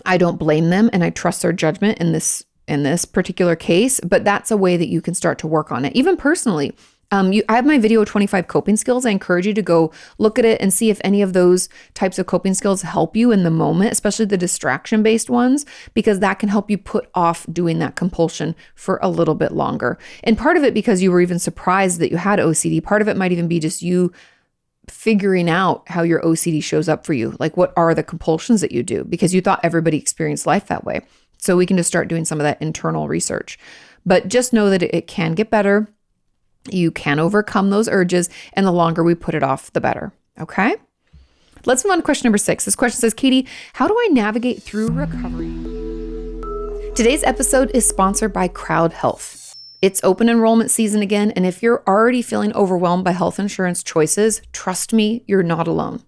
I don't blame them, and I trust their judgment in this particular case, but that's a way that you can start to work on it. Even personally, I have my video 25 coping skills. I encourage you to go look at it and see if any of those types of coping skills help you in the moment, especially the distraction-based ones, because that can help you put off doing that compulsion for a little bit longer. And part of it because you were even surprised that you had OCD. Part of it might even be just you figuring out how your OCD shows up for you. Like, what are the compulsions that you do? Because you thought everybody experienced life that way. So we can just start doing some of that internal research. But just know that it can get better. You can overcome those urges, and the longer we put it off, the better. Okay? Let's move on to question number 6. This question says, Kati, how do I navigate through recovery? Today's episode is sponsored by Crowd Health. It's open enrollment season again, and if you're already feeling overwhelmed by health insurance choices, trust me, you're not alone.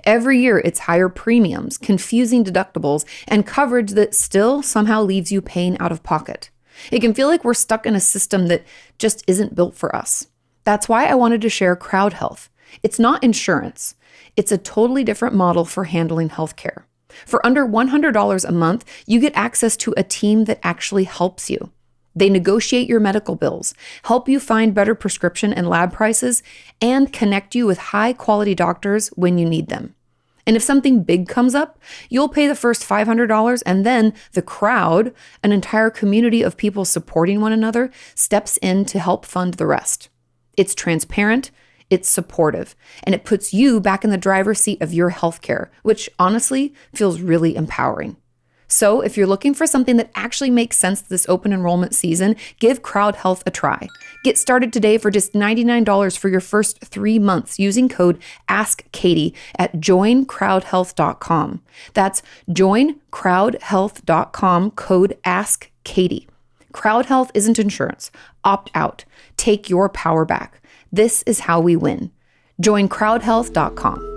Every year, it's higher premiums, confusing deductibles, and coverage that still somehow leaves you paying out of pocket. It can feel like we're stuck in a system that just isn't built for us. That's why I wanted to share Crowd Health. It's not insurance. It's a totally different model for handling healthcare. For under $100 a month, you get access to a team that actually helps you. They negotiate your medical bills, help you find better prescription and lab prices, and connect you with high-quality doctors when you need them. And if something big comes up, you'll pay the first $500, and then the crowd, an entire community of people supporting one another, steps in to help fund the rest. It's transparent, it's supportive, and it puts you back in the driver's seat of your healthcare, which honestly feels really empowering. So if you're looking for something that actually makes sense this open enrollment season, give Crowd Health a try. Get started today for just $99 for your first 3 months using code AskKati at joincrowdhealth.com. That's joincrowdhealth.com, code AskKati. Crowd Health isn't insurance. Opt out. Take your power back. This is how we win. Joincrowdhealth.com.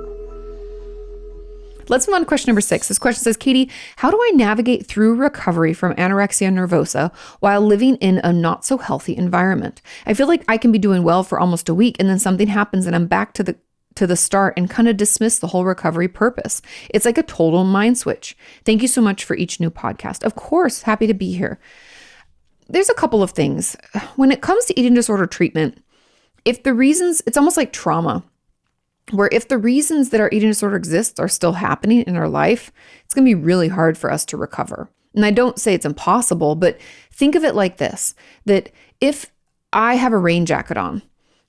Let's move on to question number 6. This question says, Kati, how do I navigate through recovery from anorexia nervosa while living in a not so healthy environment? I feel like I can be doing well for almost a week, and then something happens and I'm back to the start and kind of dismiss the whole recovery purpose. It's like a total mind switch. Thank you so much for each new podcast. Of course, happy to be here. There's a couple of things. When it comes to eating disorder treatment, it's almost like trauma, where if the reasons that our eating disorder exists are still happening in our life, it's going to be really hard for us to recover. And I don't say it's impossible, but think of it like this, that if I have a rain jacket on,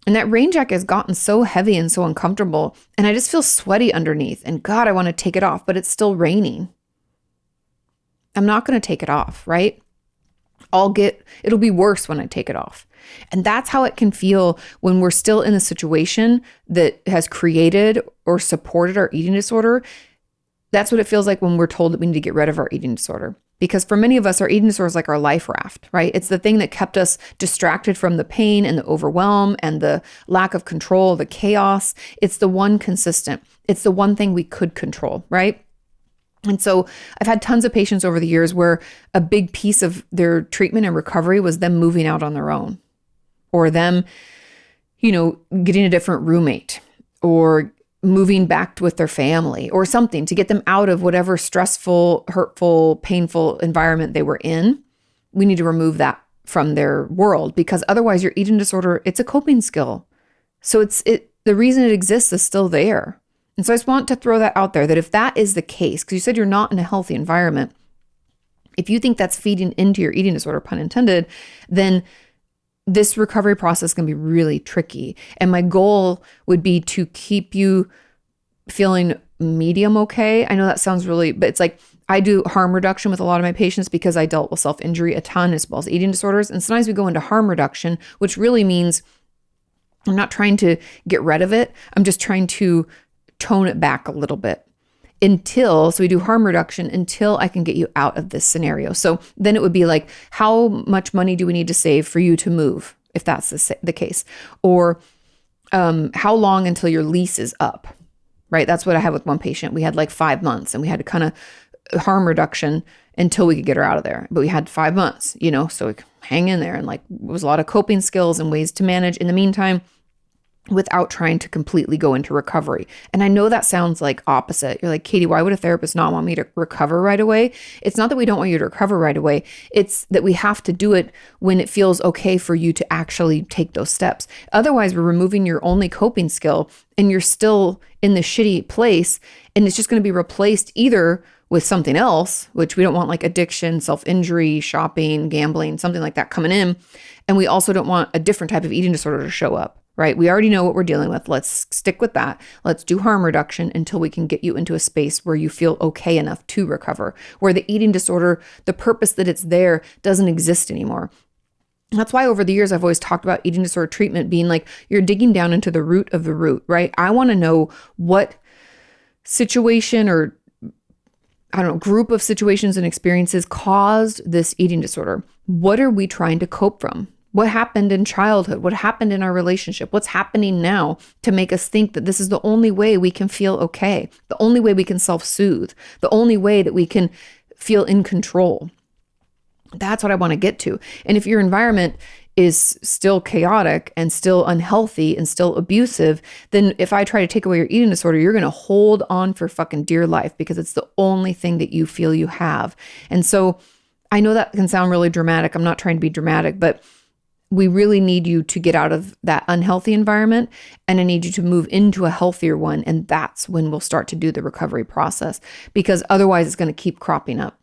and that rain jacket has gotten so heavy and so uncomfortable, and I just feel sweaty underneath, and God, I want to take it off, but it's still raining. I'm not going to take it off, right? It'll be worse when I take it off. And that's how it can feel when we're still in a situation that has created or supported our eating disorder. That's what it feels like when we're told that we need to get rid of our eating disorder. Because for many of us, our eating disorder is like our life raft, right? It's the thing that kept us distracted from the pain and the overwhelm and the lack of control, the chaos. It's the one consistent. It's the one thing we could control, right? And so I've had tons of patients over the years where a big piece of their treatment and recovery was them moving out on their own, or them, getting a different roommate, or moving back with their family or something to get them out of whatever stressful, hurtful, painful environment they were in. We need to remove that from their world, because otherwise your eating disorder, it's a coping skill. So the reason it exists is still there. And so I just want to throw that out there, that if that is the case, because you said you're not in a healthy environment, if you think that's feeding into your eating disorder, pun intended, then this recovery process can be really tricky. And my goal would be to keep you feeling medium okay. I know that sounds but it's like I do harm reduction with a lot of my patients because I dealt with self-injury a ton as well as eating disorders. And sometimes we go into harm reduction, which really means I'm not trying to get rid of it. I'm just trying to tone it back a little bit so we do harm reduction until I can get you out of this scenario. So then it would be like, how much money do we need to save for you to move, if that's the case? Or how long until your lease is up, right? That's what I had with one patient. We had like 5 months and we had to kind of harm reduction until we could get her out of there. But we had 5 months, so we could hang in there, and like it was a lot of coping skills and ways to manage in the meantime, without trying to completely go into recovery. And I know that sounds like opposite. You're like, Katie, why would a therapist not want me to recover right away? It's not that we don't want you to recover right away. It's that we have to do it when it feels okay for you to actually take those steps. Otherwise, we're removing your only coping skill and you're still in the shitty place, and it's just going to be replaced either with something else, which we don't want, like addiction, self-injury, shopping, gambling, something like that coming in. And we also don't want a different type of eating disorder to show up. Right? We already know what we're dealing with. Let's stick with that. Let's do harm reduction until we can get you into a space where you feel okay enough to recover, where the eating disorder, the purpose that it's there, doesn't exist anymore. That's why over the years, I've always talked about eating disorder treatment being like you're digging down into the root of the root, right? I want to know what situation or group of situations and experiences caused this eating disorder. What are we trying to cope from? What happened in childhood? What happened in our relationship? What's happening now to make us think that this is the only way we can feel okay, the only way we can self-soothe, the only way that we can feel in control? That's what I want to get to. And if your environment is still chaotic and still unhealthy and still abusive, then if I try to take away your eating disorder, you're going to hold on for fucking dear life because it's the only thing that you feel you have. And so I know that can sound really dramatic. I'm not trying to be dramatic, but we really need you to get out of that unhealthy environment, and I need you to move into a healthier one. And that's when we'll start to do the recovery process, because otherwise it's going to keep cropping up.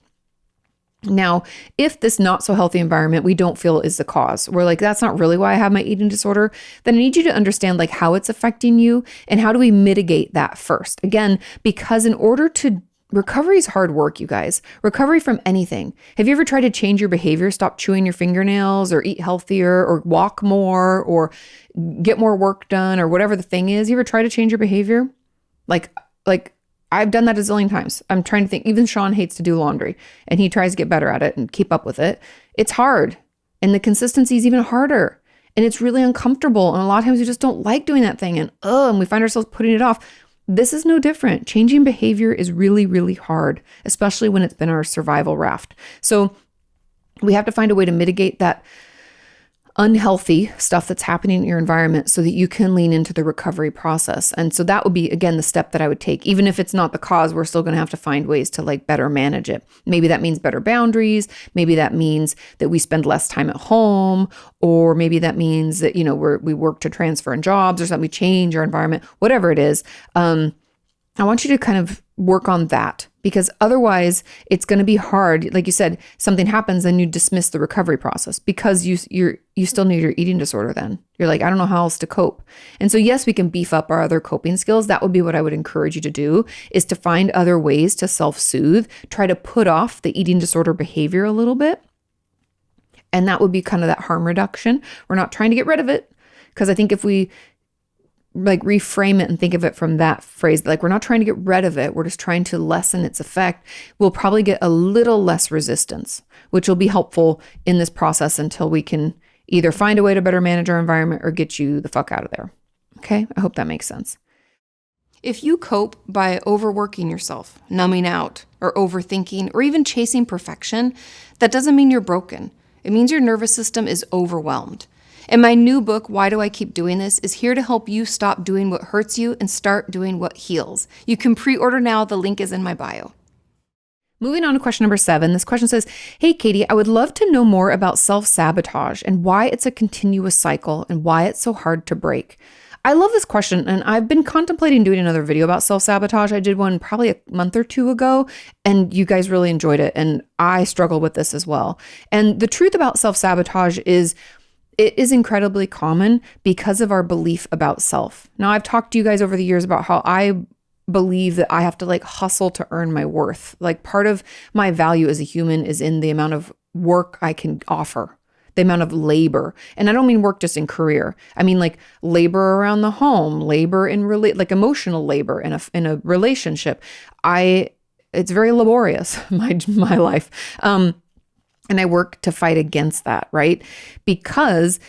Now, if this not so healthy environment we don't feel is the cause, we're like, that's not really why I have my eating disorder, then I need you to understand like how it's affecting you and how do we mitigate that first. Again, because in order to recovery is hard work, you guys. Recovery from anything. Have you ever tried to change your behavior, stop chewing your fingernails or eat healthier or walk more or get more work done or whatever the thing is? You ever try to change your behavior? Like I've done that a zillion times. I'm trying to think. Even Sean hates to do laundry and he tries to get better at it and keep up with it. It's hard. And the consistency is even harder. And it's really uncomfortable. And a lot of times we just don't like doing that thing. And we find ourselves putting it off. This is no different. Changing behavior is really, really hard, especially when it's been our survival raft. So we have to find a way to mitigate that unhealthy stuff that's happening in your environment so that you can lean into the recovery process. And so that would be, again, the step that I would take. Even if it's not the cause, we're still going to have to find ways to like better manage it. Maybe that means better boundaries. Maybe that means that we spend less time at home, or maybe that means that, we work to transfer in jobs or something, we change our environment, whatever it is. I want you to kind of work on that, because otherwise it's going to be hard. Like you said, something happens, then you dismiss the recovery process because you still need your eating disorder. Then you're like, I don't know how else to cope. And so yes, we can beef up our other coping skills. That would be what I would encourage you to do, is to find other ways to self-soothe, try to put off the eating disorder behavior a little bit. And that would be kind of that harm reduction. We're not trying to get rid of it, because I think if we like reframe it and think of it from that phrase, like we're not trying to get rid of it, we're just trying to lessen its effect, we'll probably get a little less resistance, which will be helpful in this process until we can either find a way to better manage our environment or get you the fuck out of there. Okay, I hope that makes sense. If you cope by overworking yourself, numbing out, or overthinking, or even chasing perfection, that doesn't mean you're broken. It means your nervous system is overwhelmed. And my new book, Why Do I Keep Doing This?, is here to help you stop doing what hurts you and start doing what heals. You can pre-order now. The link is in my bio. Moving on to question number 7. This question says, hey, Katie, I would love to know more about self-sabotage and why it's a continuous cycle and why it's so hard to break. I love this question, and I've been contemplating doing another video about self-sabotage. I did one probably a month or two ago, and you guys really enjoyed it, and I struggle with this as well. And the truth about self-sabotage is it is incredibly common because of our belief about self. Now, I've talked to you guys over the years about how I believe that I have to like hustle to earn my worth. Like part of my value as a human is in the amount of work I can offer, the amount of labor. And I don't mean work just in career. I mean like labor around the home, labor in like emotional labor in a relationship. It's very laborious, my life. And I work to fight against that, right? Because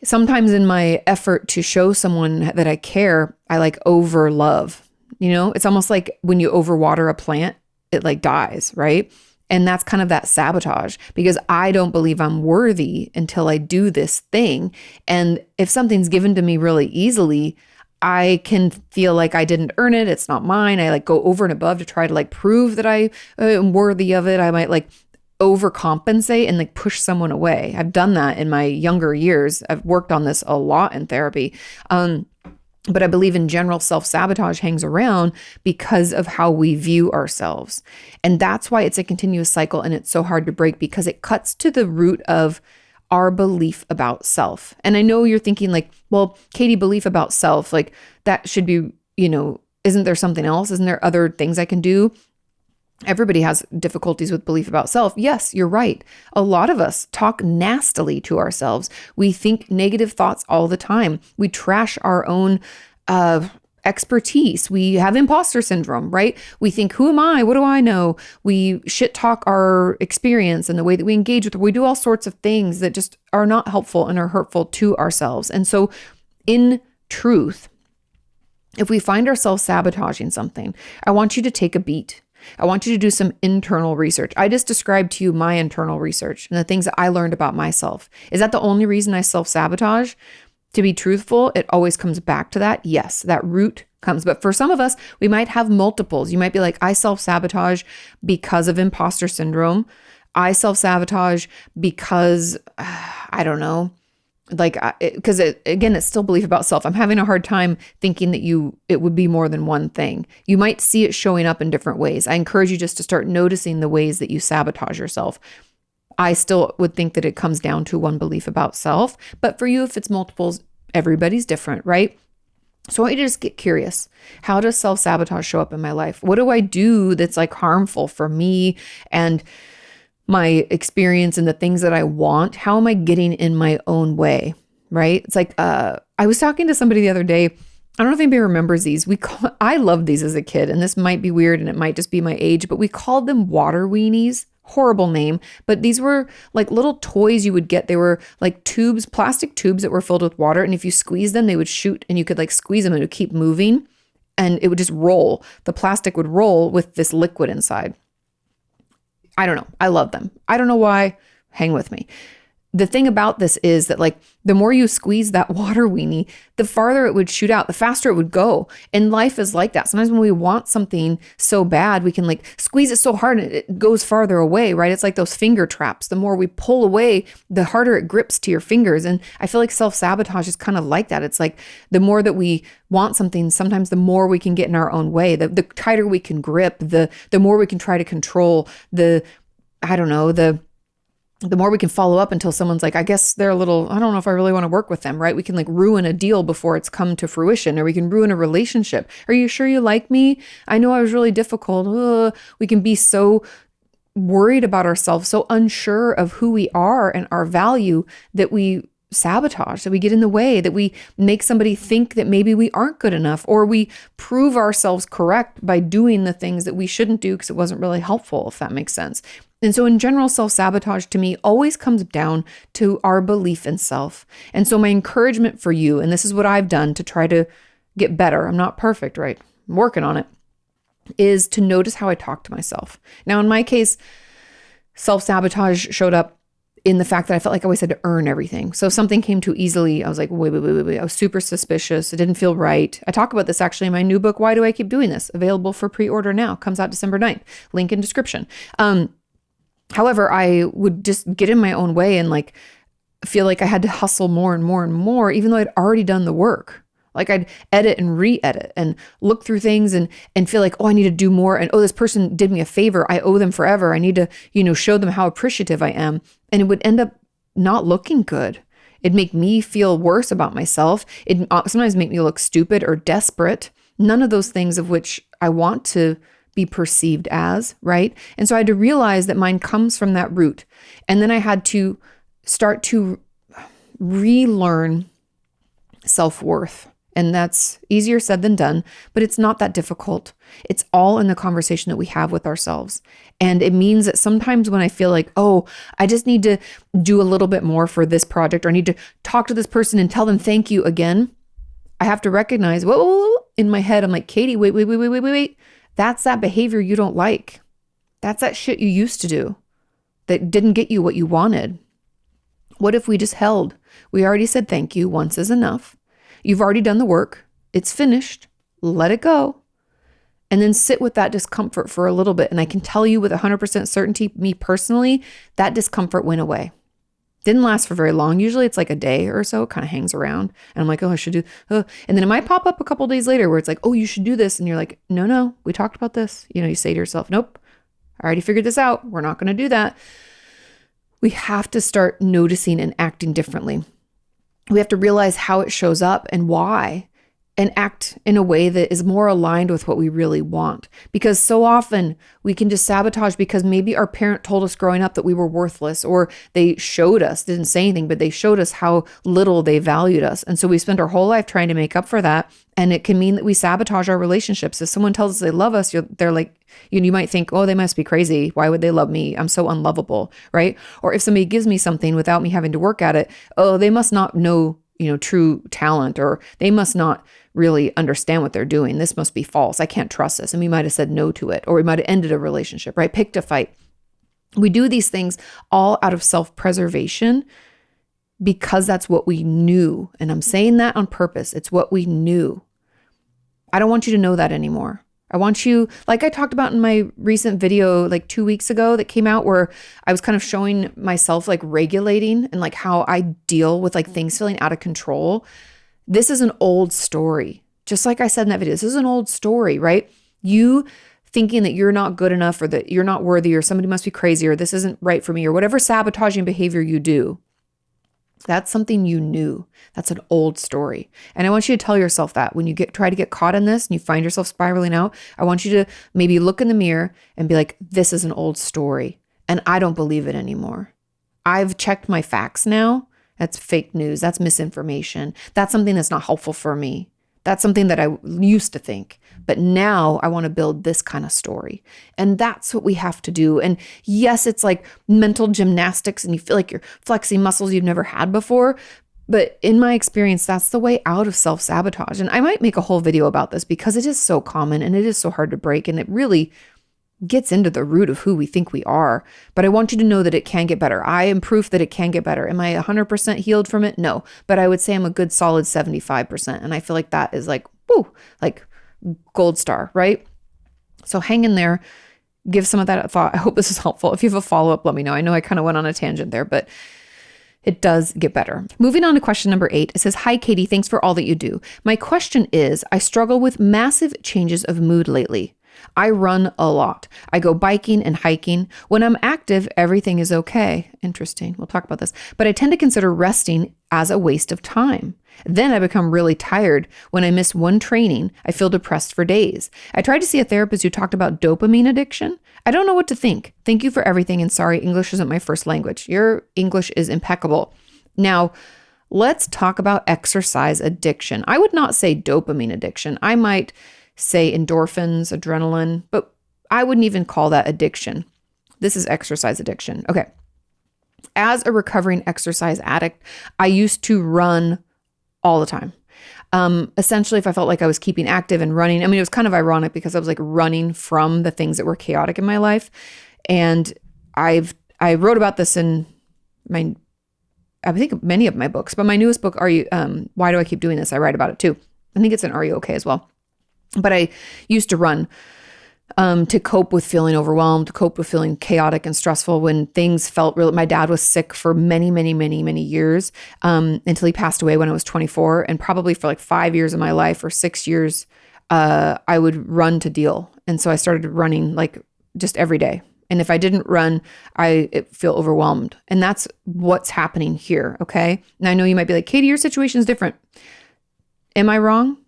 sometimes in my effort to show someone that I care, I like over love. You know, it's almost like when you overwater a plant, it like dies, right? And that's kind of that sabotage, because I don't believe I'm worthy until I do this thing. And if something's given to me really easily, I can feel like I didn't earn it. It's not mine. I like go over and above to try to like prove that I am worthy of it. I might like overcompensate and like push someone away. I've done that in my younger years. I've worked on this a lot in therapy. But I believe in general, self-sabotage hangs around because of how we view ourselves. And that's why it's a continuous cycle and it's so hard to break, because it cuts to the root of our belief about self. And I know you're thinking like, well, Katie, belief about self, like that should be, isn't there something else? Isn't there other things I can do? Everybody has difficulties with belief about self. Yes, you're right. A lot of us talk nastily to ourselves. We think negative thoughts all the time. We trash our own expertise. We have imposter syndrome, right? We think, who am I? What do I know? We shit talk our experience and the way that we engage with it. We do all sorts of things that just are not helpful and are hurtful to ourselves. And so in truth, if we find ourselves sabotaging something, I want you to take a beat. I want you to do some internal research. I just described to you my internal research and the things that I learned about myself. Is that the only reason I self-sabotage? To be truthful, it always comes back to that. Yes, that root comes. But for some of us, we might have multiples. You might be like, I self-sabotage because of imposter syndrome. I self-sabotage because, I don't know, like, because it's still belief about self. I'm having a hard time thinking that it would be more than one thing. You might see it showing up in different ways. I encourage you just to start noticing the ways that you sabotage yourself. I still would think that it comes down to one belief about self, but for you, if it's multiples, everybody's different, right? So I want you to just get curious. How does self-sabotage show up in my life? What do I do that's like harmful for me and my experience and the things that I want? How am I getting in my own way, right? It's like, I was talking to somebody the other day. I don't know if anybody remembers these. I loved these as a kid, and this might be weird and it might just be my age, but we called them water weenies. Horrible name, but these were like little toys you would get. They were like tubes, plastic tubes that were filled with water. And if you squeeze them, they would shoot, and you could like squeeze them and it would keep moving and it would just roll. The plastic would roll with this liquid inside. I don't know. I love them. I don't know why. Hang with me. the thing about this is that like the more you squeeze that water weenie, the farther it would shoot out, the faster it would go. And life is like that. Sometimes when we want something so bad, we can like squeeze it so hard and it goes farther away, right? It's like those finger traps. The more we pull away, the harder it grips to your fingers. And I feel like self-sabotage is kind of like that. It's like the more that we want something, sometimes the more we can get in our own way, the tighter we can grip, the more we can try to control, the more we can follow up until someone's like, I guess they're a little, I don't know if I really want to work with them, right? We can like ruin a deal before it's come to fruition, or we can ruin a relationship. Are you sure you like me? I know I was really difficult. We can be so worried about ourselves, so unsure of who we are and our value that we sabotage, that we get in the way, that we make somebody think that maybe we aren't good enough, or we prove ourselves correct by doing the things that we shouldn't do because it wasn't really helpful, if that makes sense. And so in general, self-sabotage to me always comes down to our belief in self. And so my encouragement for you, and this is what I've done to try to get better, I'm not perfect, right? I'm working on it, is to notice how I talk to myself. Now, in my case, self-sabotage showed up in the fact that I felt like I always had to earn everything. So if something came too easily, I was like, wait. I was super suspicious. It didn't feel right. I talk about this actually in my new book, Why Do I Keep Doing This? Available for pre-order now. Comes out December 9th. Link in description. However, I would just get in my own way and like feel like I had to hustle more and more and more, even though I'd already done the work. Like I'd edit and re-edit and look through things and feel like, oh, I need to do more. And oh, this person did me a favor. I owe them forever. I need to, show them how appreciative I am. And it would end up not looking good. It'd make me feel worse about myself. It'd sometimes make me look stupid or desperate. None of those things of which I want to be perceived as, right? And so I had to realize that mine comes from that root. And then I had to start to relearn self-worth. And that's easier said than done, but it's not that difficult. It's all in the conversation that we have with ourselves. And it means that sometimes when I feel like, oh, I just need to do a little bit more for this project, or I need to talk to this person and tell them thank you again, I have to recognize, whoa, in my head, I'm like, Katie, wait. That's that behavior you don't like. That's that shit you used to do that didn't get you what you wanted. What if we just held? We already said thank you. Once is enough. You've already done the work. It's finished. Let it go. And then sit with that discomfort for a little bit. And I can tell you with 100% certainty, me personally, that discomfort went away. Didn't last for very long. Usually it's like a day or so. It kind of hangs around. And I'm like, oh, I should do. And then it might pop up a couple days later where it's like, oh, you should do this. And you're like, no, we talked about this. You say to yourself, nope, I already figured this out. We're not going to do that. We have to start noticing and acting differently. We have to realize how it shows up and why, and act in a way that is more aligned with what we really want. Because so often we can just sabotage because maybe our parent told us growing up that we were worthless, or they showed us, didn't say anything, but they showed us how little they valued us. And so we spend our whole life trying to make up for that. And it can mean that we sabotage our relationships. If someone tells us they love us, they're like, you might think, oh, they must be crazy. Why would they love me? I'm so unlovable, right? Or if somebody gives me something without me having to work at it, oh, they must not know, true talent, or they must not really understand what they're doing. This must be false. I can't trust this. And we might have said no to it, or we might have ended a relationship, right? Picked a fight. We do these things all out of self-preservation because that's what we knew. And I'm saying that on purpose. It's what we knew. I don't want you to know that anymore. I want you, like I talked about in my recent video, like 2 weeks ago that came out, where I was kind of showing myself like regulating and like how I deal with like things feeling out of control. This is an old story. Just like I said in that video, this is an old story, right? You thinking that you're not good enough, or that you're not worthy, or somebody must be crazy, or this isn't right for me, or whatever sabotaging behavior you do. That's something you knew. That's an old story. And I want you to tell yourself that when you try to get caught in this and you find yourself spiraling out, I want you to maybe look in the mirror and be like, this is an old story and I don't believe it anymore. I've checked my facts now. That's fake news. That's misinformation. That's something that's not helpful for me. That's something that I used to think, but now I want to build this kind of story. And that's what we have to do. And yes, it's like mental gymnastics and you feel like you're flexing muscles you've never had before. But in my experience, that's the way out of self-sabotage. And I might make a whole video about this because it is so common and it is so hard to break. And it really, gets into the root of who we think we are. But I want you to know that it can get better. I am proof that it can get better. Am I 100% healed from it? No. But I would say I'm a good solid 75%. And I feel like that is like, woo, like gold star, right? So hang in there. Give some of that a thought. I hope this is helpful. If you have a follow-up, let me know. I know I kind of went on a tangent there, but it does get better. Moving on to question number 8. It says, "Hi, Kati. Thanks for all that you do. My question is, I struggle with massive changes of mood lately. I run a lot. I go biking and hiking. When I'm active, everything is okay." Interesting. We'll talk about this. "But I tend to consider resting as a waste of time. Then I become really tired. When I miss one training, I feel depressed for days. I tried to see a therapist who talked about dopamine addiction. I don't know what to think. Thank you for everything. And sorry, English isn't my first language." Your English is impeccable. Now, let's talk about exercise addiction. I would not say dopamine addiction. I might say endorphins, adrenaline, but I wouldn't even call that addiction. This is exercise addiction. Okay. As a recovering exercise addict, I used to run all the time. Essentially, if I felt like I was keeping active and running, I mean, it was kind of ironic because I was like running from the things that were chaotic in my life. And I wrote about this in I think many of my books, but my newest book, Why Do I Keep Doing This? I write about it too. I think it's in Are You Okay as well. But I used to run to cope with feeling overwhelmed, to cope with feeling chaotic and stressful when things felt real. My dad was sick for many, many, many, many years until he passed away when I was 24. And probably for like 5 years of my life or 6 years, I would run to deal. And so I started running like just every day. And if I didn't run, I feel overwhelmed. And that's what's happening here, okay? And I know you might be like, Kati, your situation is different. Am I wrong?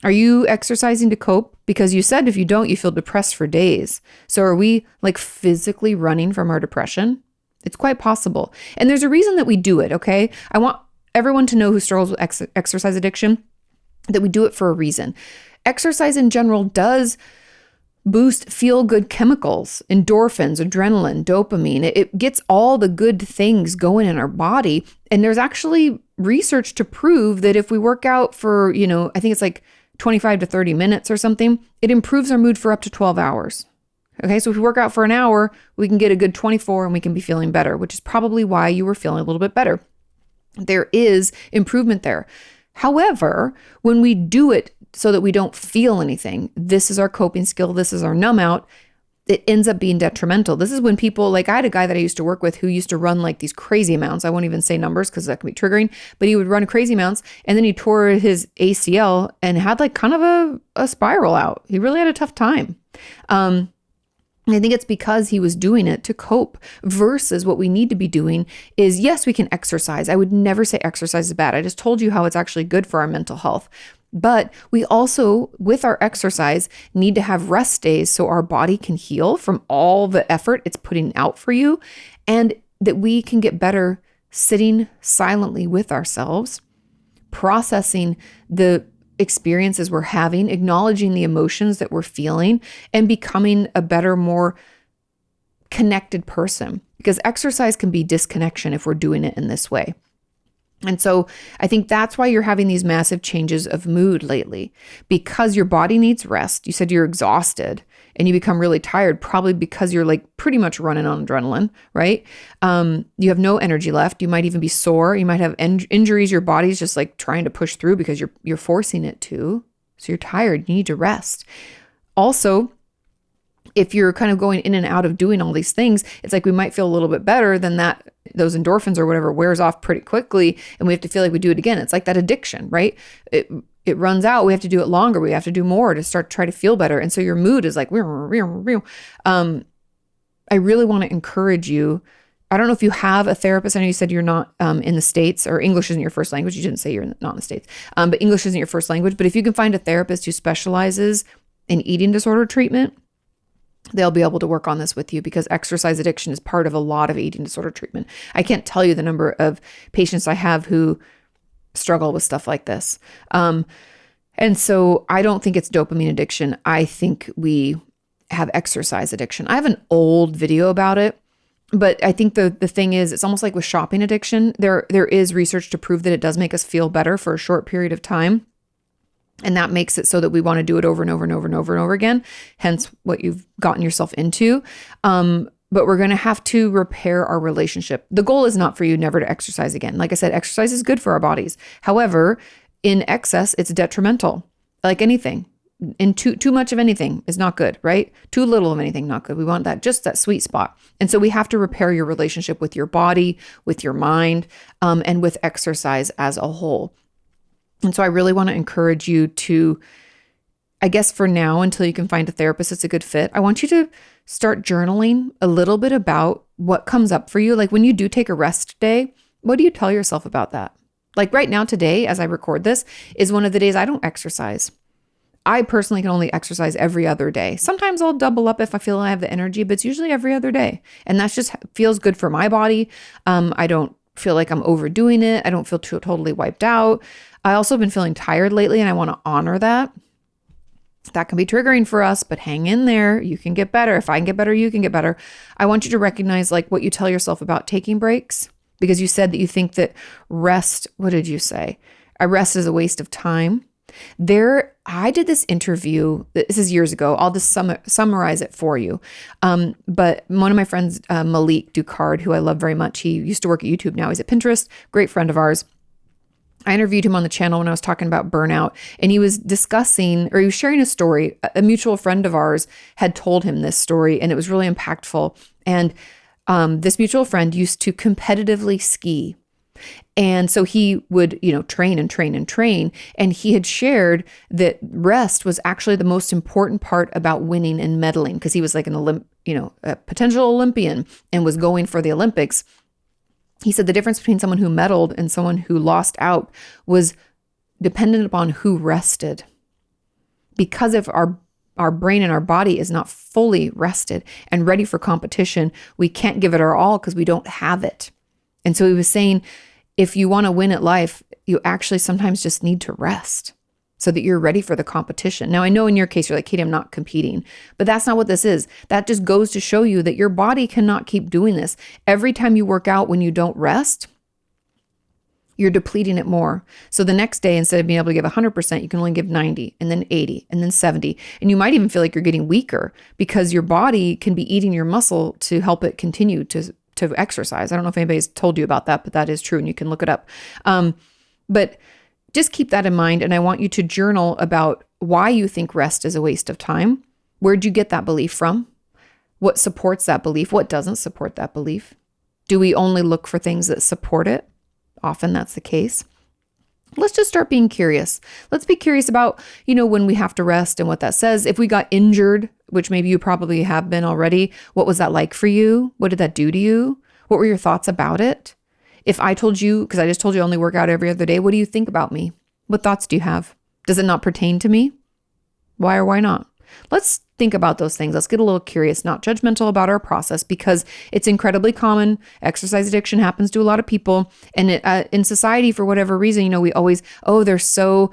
Are you exercising to cope? Because you said if you don't, you feel depressed for days. So are we like physically running from our depression? It's quite possible. And there's a reason that we do it, okay? I want everyone to know who struggles with exercise addiction that we do it for a reason. Exercise in general does boost feel-good chemicals, endorphins, adrenaline, dopamine. It gets all the good things going in our body. And there's actually research to prove that if we work out for, I think it's like 25 to 30 minutes or something, it improves our mood for up to 12 hours. Okay, so if we work out for an hour, we can get a good 24 and we can be feeling better, which is probably why you were feeling a little bit better. There is improvement there. However, when we do it so that we don't feel anything, this is our coping skill, this is our numb out, it ends up being detrimental. This is when people, like I had a guy that I used to work with who used to run like these crazy amounts. I won't even say numbers because that can be triggering, but he would run crazy amounts and then he tore his ACL and had like kind of a spiral out. He really had a tough time. And I think it's because he was doing it to cope versus what we need to be doing is, yes, we can exercise. I would never say exercise is bad. I just told you how it's actually good for our mental health. But we also, with our exercise, need to have rest days so our body can heal from all the effort it's putting out for you, and that we can get better sitting silently with ourselves, processing the experiences we're having, acknowledging the emotions that we're feeling, and becoming a better, more connected person. Because exercise can be disconnection if we're doing it in this way. And so I think that's why you're having these massive changes of mood lately, because your body needs rest. You said you're exhausted and you become really tired, probably because you're like pretty much running on adrenaline, right? You have no energy left. You might even be sore. You might have injuries. Your body's just like trying to push through because you're forcing it to. So you're tired. You need to rest. Also, if you're kind of going in and out of doing all these things, it's like we might feel a little bit better than that. Those endorphins or whatever wears off pretty quickly and we have to feel like we do it again. It's like that addiction, right? It runs out. We have to do it longer. We have to do more to try to feel better. And so your mood is like, I really want to encourage you. I don't know if you have a therapist. I know you said you're not in the States, or English isn't your first language. You didn't say you're not in the States, but English isn't your first language. But if you can find a therapist who specializes in eating disorder treatment, they'll be able to work on this with you, because exercise addiction is part of a lot of eating disorder treatment. I can't tell you the number of patients I have who struggle with stuff like this. And so I don't think it's dopamine addiction. I think we have exercise addiction. I have an old video about it, but I think the thing is, it's almost like with shopping addiction. There is research to prove that it does make us feel better for a short period of time. And that makes it so that we want to do it over and over and over and over and over again, hence what you've gotten yourself into. But we're going to have to repair our relationship. The goal is not for you never to exercise again. Like I said, exercise is good for our bodies. However, in excess, it's detrimental. Like anything. And too much of anything is not good, right? Too little of anything, not good. We want just that sweet spot. And so we have to repair your relationship with your body, with your mind, and with exercise as a whole. And so I really want to encourage you to, I guess for now, until you can find a therapist that's a good fit, I want you to start journaling a little bit about what comes up for you. Like when you do take a rest day, what do you tell yourself about that? Like right now, today, as I record this, is one of the days I don't exercise. I personally can only exercise every other day. Sometimes I'll double up if I feel I have the energy, but it's usually every other day. And that just feels good for my body. I don't feel like I'm overdoing it. I don't feel totally wiped out. I also have been feeling tired lately, and I want to honor that. That can be triggering for us, but hang in there. You can get better. If I can get better, you can get better. I want you to recognize like what you tell yourself about taking breaks, because you said that you think that rest, what did you say? Rest is a waste of time. I did this interview, this is years ago. I'll just summarize it for you. But one of my friends, Malik Ducard, who I love very much, he used to work at YouTube. Now he's at Pinterest, great friend of ours. I interviewed him on the channel when I was talking about burnout, and he was discussing, or he was sharing a story. A mutual friend of ours had told him this story, and it was really impactful. And this mutual friend used to competitively ski. And so he would, train and train and train. And he had shared that rest was actually the most important part about winning and medaling, because he was like a potential Olympian and was going for the Olympics. He said the difference between someone who medaled and someone who lost out was dependent upon who rested. Because if our brain and our body is not fully rested and ready for competition, we can't give it our all because we don't have it. And so he was saying, if you want to win at life, you actually sometimes just need to rest so that you're ready for the competition. Now, I know in your case, you're like, Katie, I'm not competing, but that's not what this is. That just goes to show you that your body cannot keep doing this. Every time you work out, when you don't rest, you're depleting it more. So the next day, instead of being able to give 100%, you can only give 90 and then 80 and then 70. And you might even feel like you're getting weaker because your body can be eating your muscle to help it continue to exercise. I don't know if anybody's told you about that, but that is true, and you can look it up. But just keep that in mind. And I want you to journal about why you think rest is a waste of time. Where'd you get that belief from? What supports that belief? What doesn't support that belief? Do we only look for things that support it? Often that's the case. Let's just start being curious. Let's be curious about, when we have to rest and what that says. If we got injured, which maybe you probably have been already, what was that like for you? What did that do to you? What were your thoughts about it? If I told you, because I just told you I only work out every other day, what do you think about me? What thoughts do you have? Does it not pertain to me? Why or why not? Let's think about those things. Let's get a little curious, not judgmental about our process, because it's incredibly common. Exercise addiction happens to a lot of people. And in society, for whatever reason, we always, they're so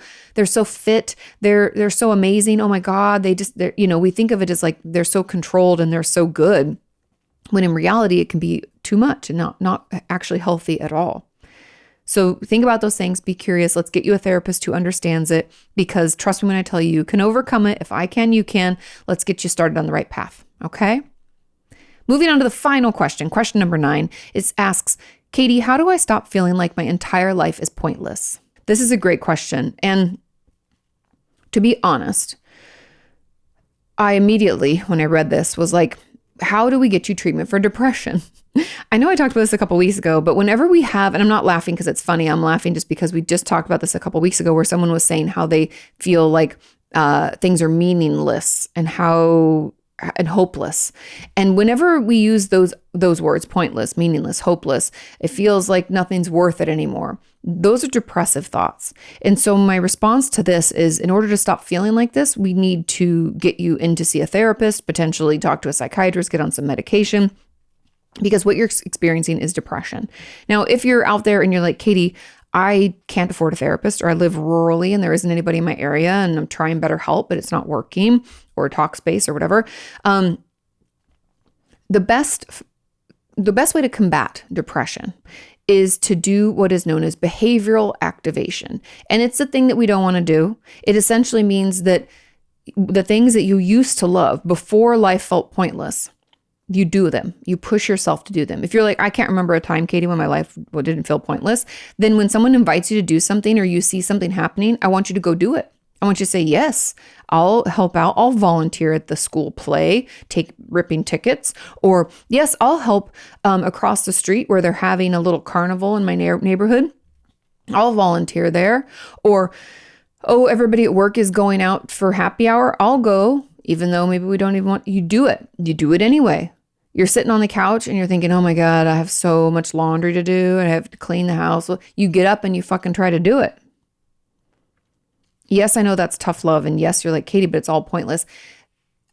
fit. They're so amazing. Oh my God. We think of it as like, they're so controlled and they're so good, when in reality, it can be too much and not actually healthy at all. So think about those things. Be curious. Let's get you a therapist who understands it, because trust me when I tell you, you can overcome it. If I can, you can. Let's get you started on the right path. Okay. Moving on to the final question. Question number 9. It asks, Katie, how do I stop feeling like my entire life is pointless? This is a great question. And to be honest, I immediately, when I read this, was like, how do we get you treatment for depression? I know I talked about this a couple weeks ago, but whenever we have, and I'm not laughing because it's funny, I'm laughing just because we just talked about this a couple weeks ago, where someone was saying how they feel like things are meaningless and hopeless. And whenever we use those words, pointless, meaningless, hopeless, it feels like nothing's worth it anymore. Those are depressive thoughts. And so my response to this is, in order to stop feeling like this, we need to get you in to see a therapist, potentially talk to a psychiatrist, get on some medication, because what you're experiencing is depression. Now, if you're out there and you're like, Katie, I can't afford a therapist, or I live rurally and there isn't anybody in my area and I'm trying BetterHelp, but it's not working, or Talkspace or whatever. The best the best way to combat depression is to do what is known as behavioral activation. And it's the thing that we don't want to do. It essentially means that the things that you used to love before life felt pointless, you do them. You push yourself to do them. If you're like, I can't remember a time, Katie, when my life didn't feel pointless, then when someone invites you to do something or you see something happening, I want you to go do it. I want you to say, yes, I'll help out. I'll volunteer at the school play, take ripping tickets, or yes, I'll help across the street where they're having a little carnival in my neighborhood. I'll volunteer there. Or, oh, everybody at work is going out for happy hour. I'll go, even though maybe we don't even want, you do it. You do it anyway. You're sitting on the couch and you're thinking, oh my God, I have so much laundry to do. I have to clean the house. Well, you get up and you fucking try to do it. Yes, I know that's tough love. And yes, you're like, Katie, but it's all pointless.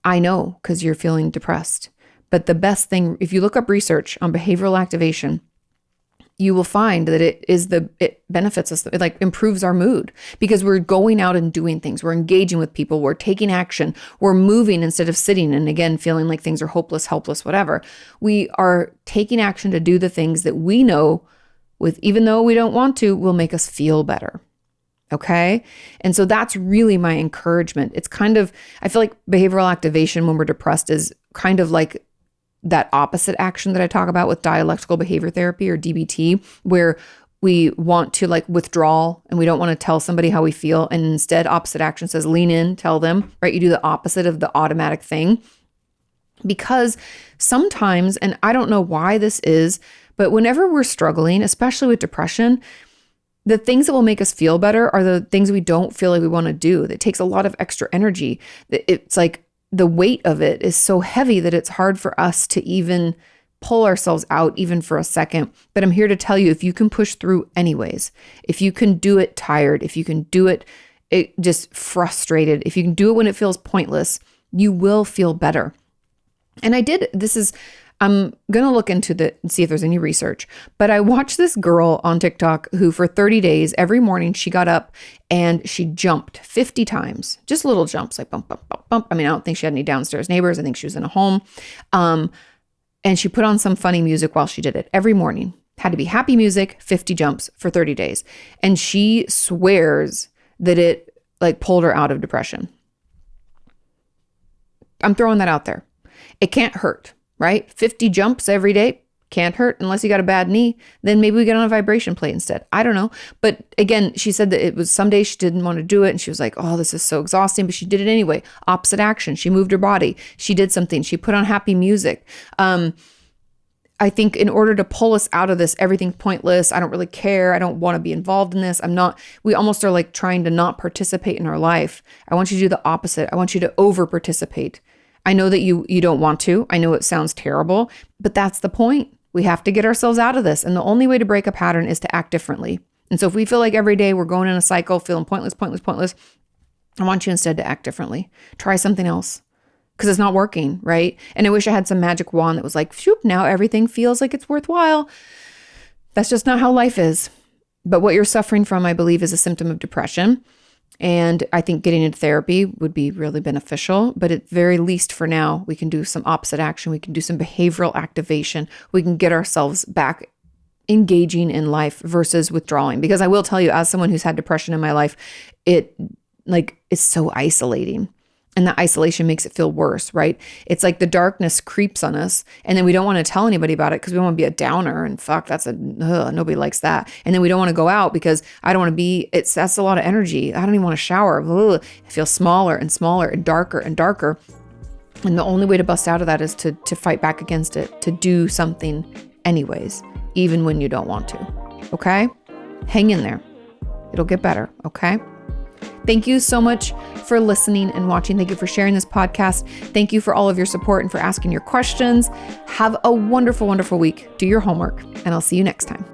I know, because you're feeling depressed. But the best thing, if you look up research on behavioral activation, you will find that it benefits us. It like improves our mood because we're going out and doing things. We're engaging with people. We're taking action. We're moving instead of sitting and again, feeling like things are hopeless, helpless, whatever. We are taking action to do the things that we know even though we don't want to, will make us feel better. Okay. And so that's really my encouragement. It's kind of, I feel like behavioral activation when we're depressed is kind of like that opposite action that I talk about with dialectical behavior therapy or DBT, where we want to like withdraw and we don't want to tell somebody how we feel. And instead opposite action says, lean in, tell them, right? You do the opposite of the automatic thing. Because sometimes, and I don't know why this is, but whenever we're struggling, especially with depression, the things that will make us feel better are the things we don't feel like we want to do. That takes a lot of extra energy. It's like the weight of it is so heavy that it's hard for us to even pull ourselves out even for a second. But I'm here to tell you, if you can push through anyways, if you can do it tired, if you can do it just frustrated, if you can do it when it feels pointless, you will feel better. And I'm going to look into and see if there's any research, but I watched this girl on TikTok who for 30 days, every morning she got up and she jumped 50 times, just little jumps like bump, bump, bump, bump. I mean, I don't think she had any downstairs neighbors. I think she was in a home. And she put on some funny music while she did it every morning. Had to be happy music, 50 jumps for 30 days. And she swears that it like pulled her out of depression. I'm throwing that out there. It can't hurt. Right? 50 jumps every day can't hurt unless you got a bad knee. Then maybe we get on a vibration plate instead. I don't know. But again, she said that it was some days she didn't want to do it. And she was like, oh, this is so exhausting. But she did it anyway. Opposite action. She moved her body. She did something. She put on happy music. I think in order to pull us out of this, everything's pointless. I don't really care. I don't want to be involved in this. We almost are like trying to not participate in our life. I want you to do the opposite. I want you to over participate. I know that you don't want to. I know it sounds terrible, but that's the point. We have to get ourselves out of this. And the only way to break a pattern is to act differently. And so if we feel like every day we're going in a cycle, feeling pointless, I want you instead to act differently. Try something else because it's not working, right? And I wish I had some magic wand that was like, shoop, now everything feels like it's worthwhile. That's just not how life is. But what you're suffering from, I believe, is a symptom of depression. And I think getting into therapy would be really beneficial, but at very least for now, we can do some opposite action. We can do some behavioral activation. We can get ourselves back engaging in life versus withdrawing. Because I will tell you, as someone who's had depression in my life, it is so isolating. And that isolation makes it feel worse, right? It's like the darkness creeps on us and then we don't want to tell anybody about it because we don't want to be a downer and fuck, nobody likes that. And then we don't want to go out because I don't want to be, that's a lot of energy. I don't even want to shower. Ugh, I feel smaller and smaller and darker and darker. And the only way to bust out of that is to fight back against it, to do something anyways, even when you don't want to. Okay? Hang in there. It'll get better. Okay? Thank you so much for listening and watching. Thank you for sharing this podcast. Thank you for all of your support and for asking your questions. Have a wonderful, wonderful week. Do your homework, and I'll see you next time.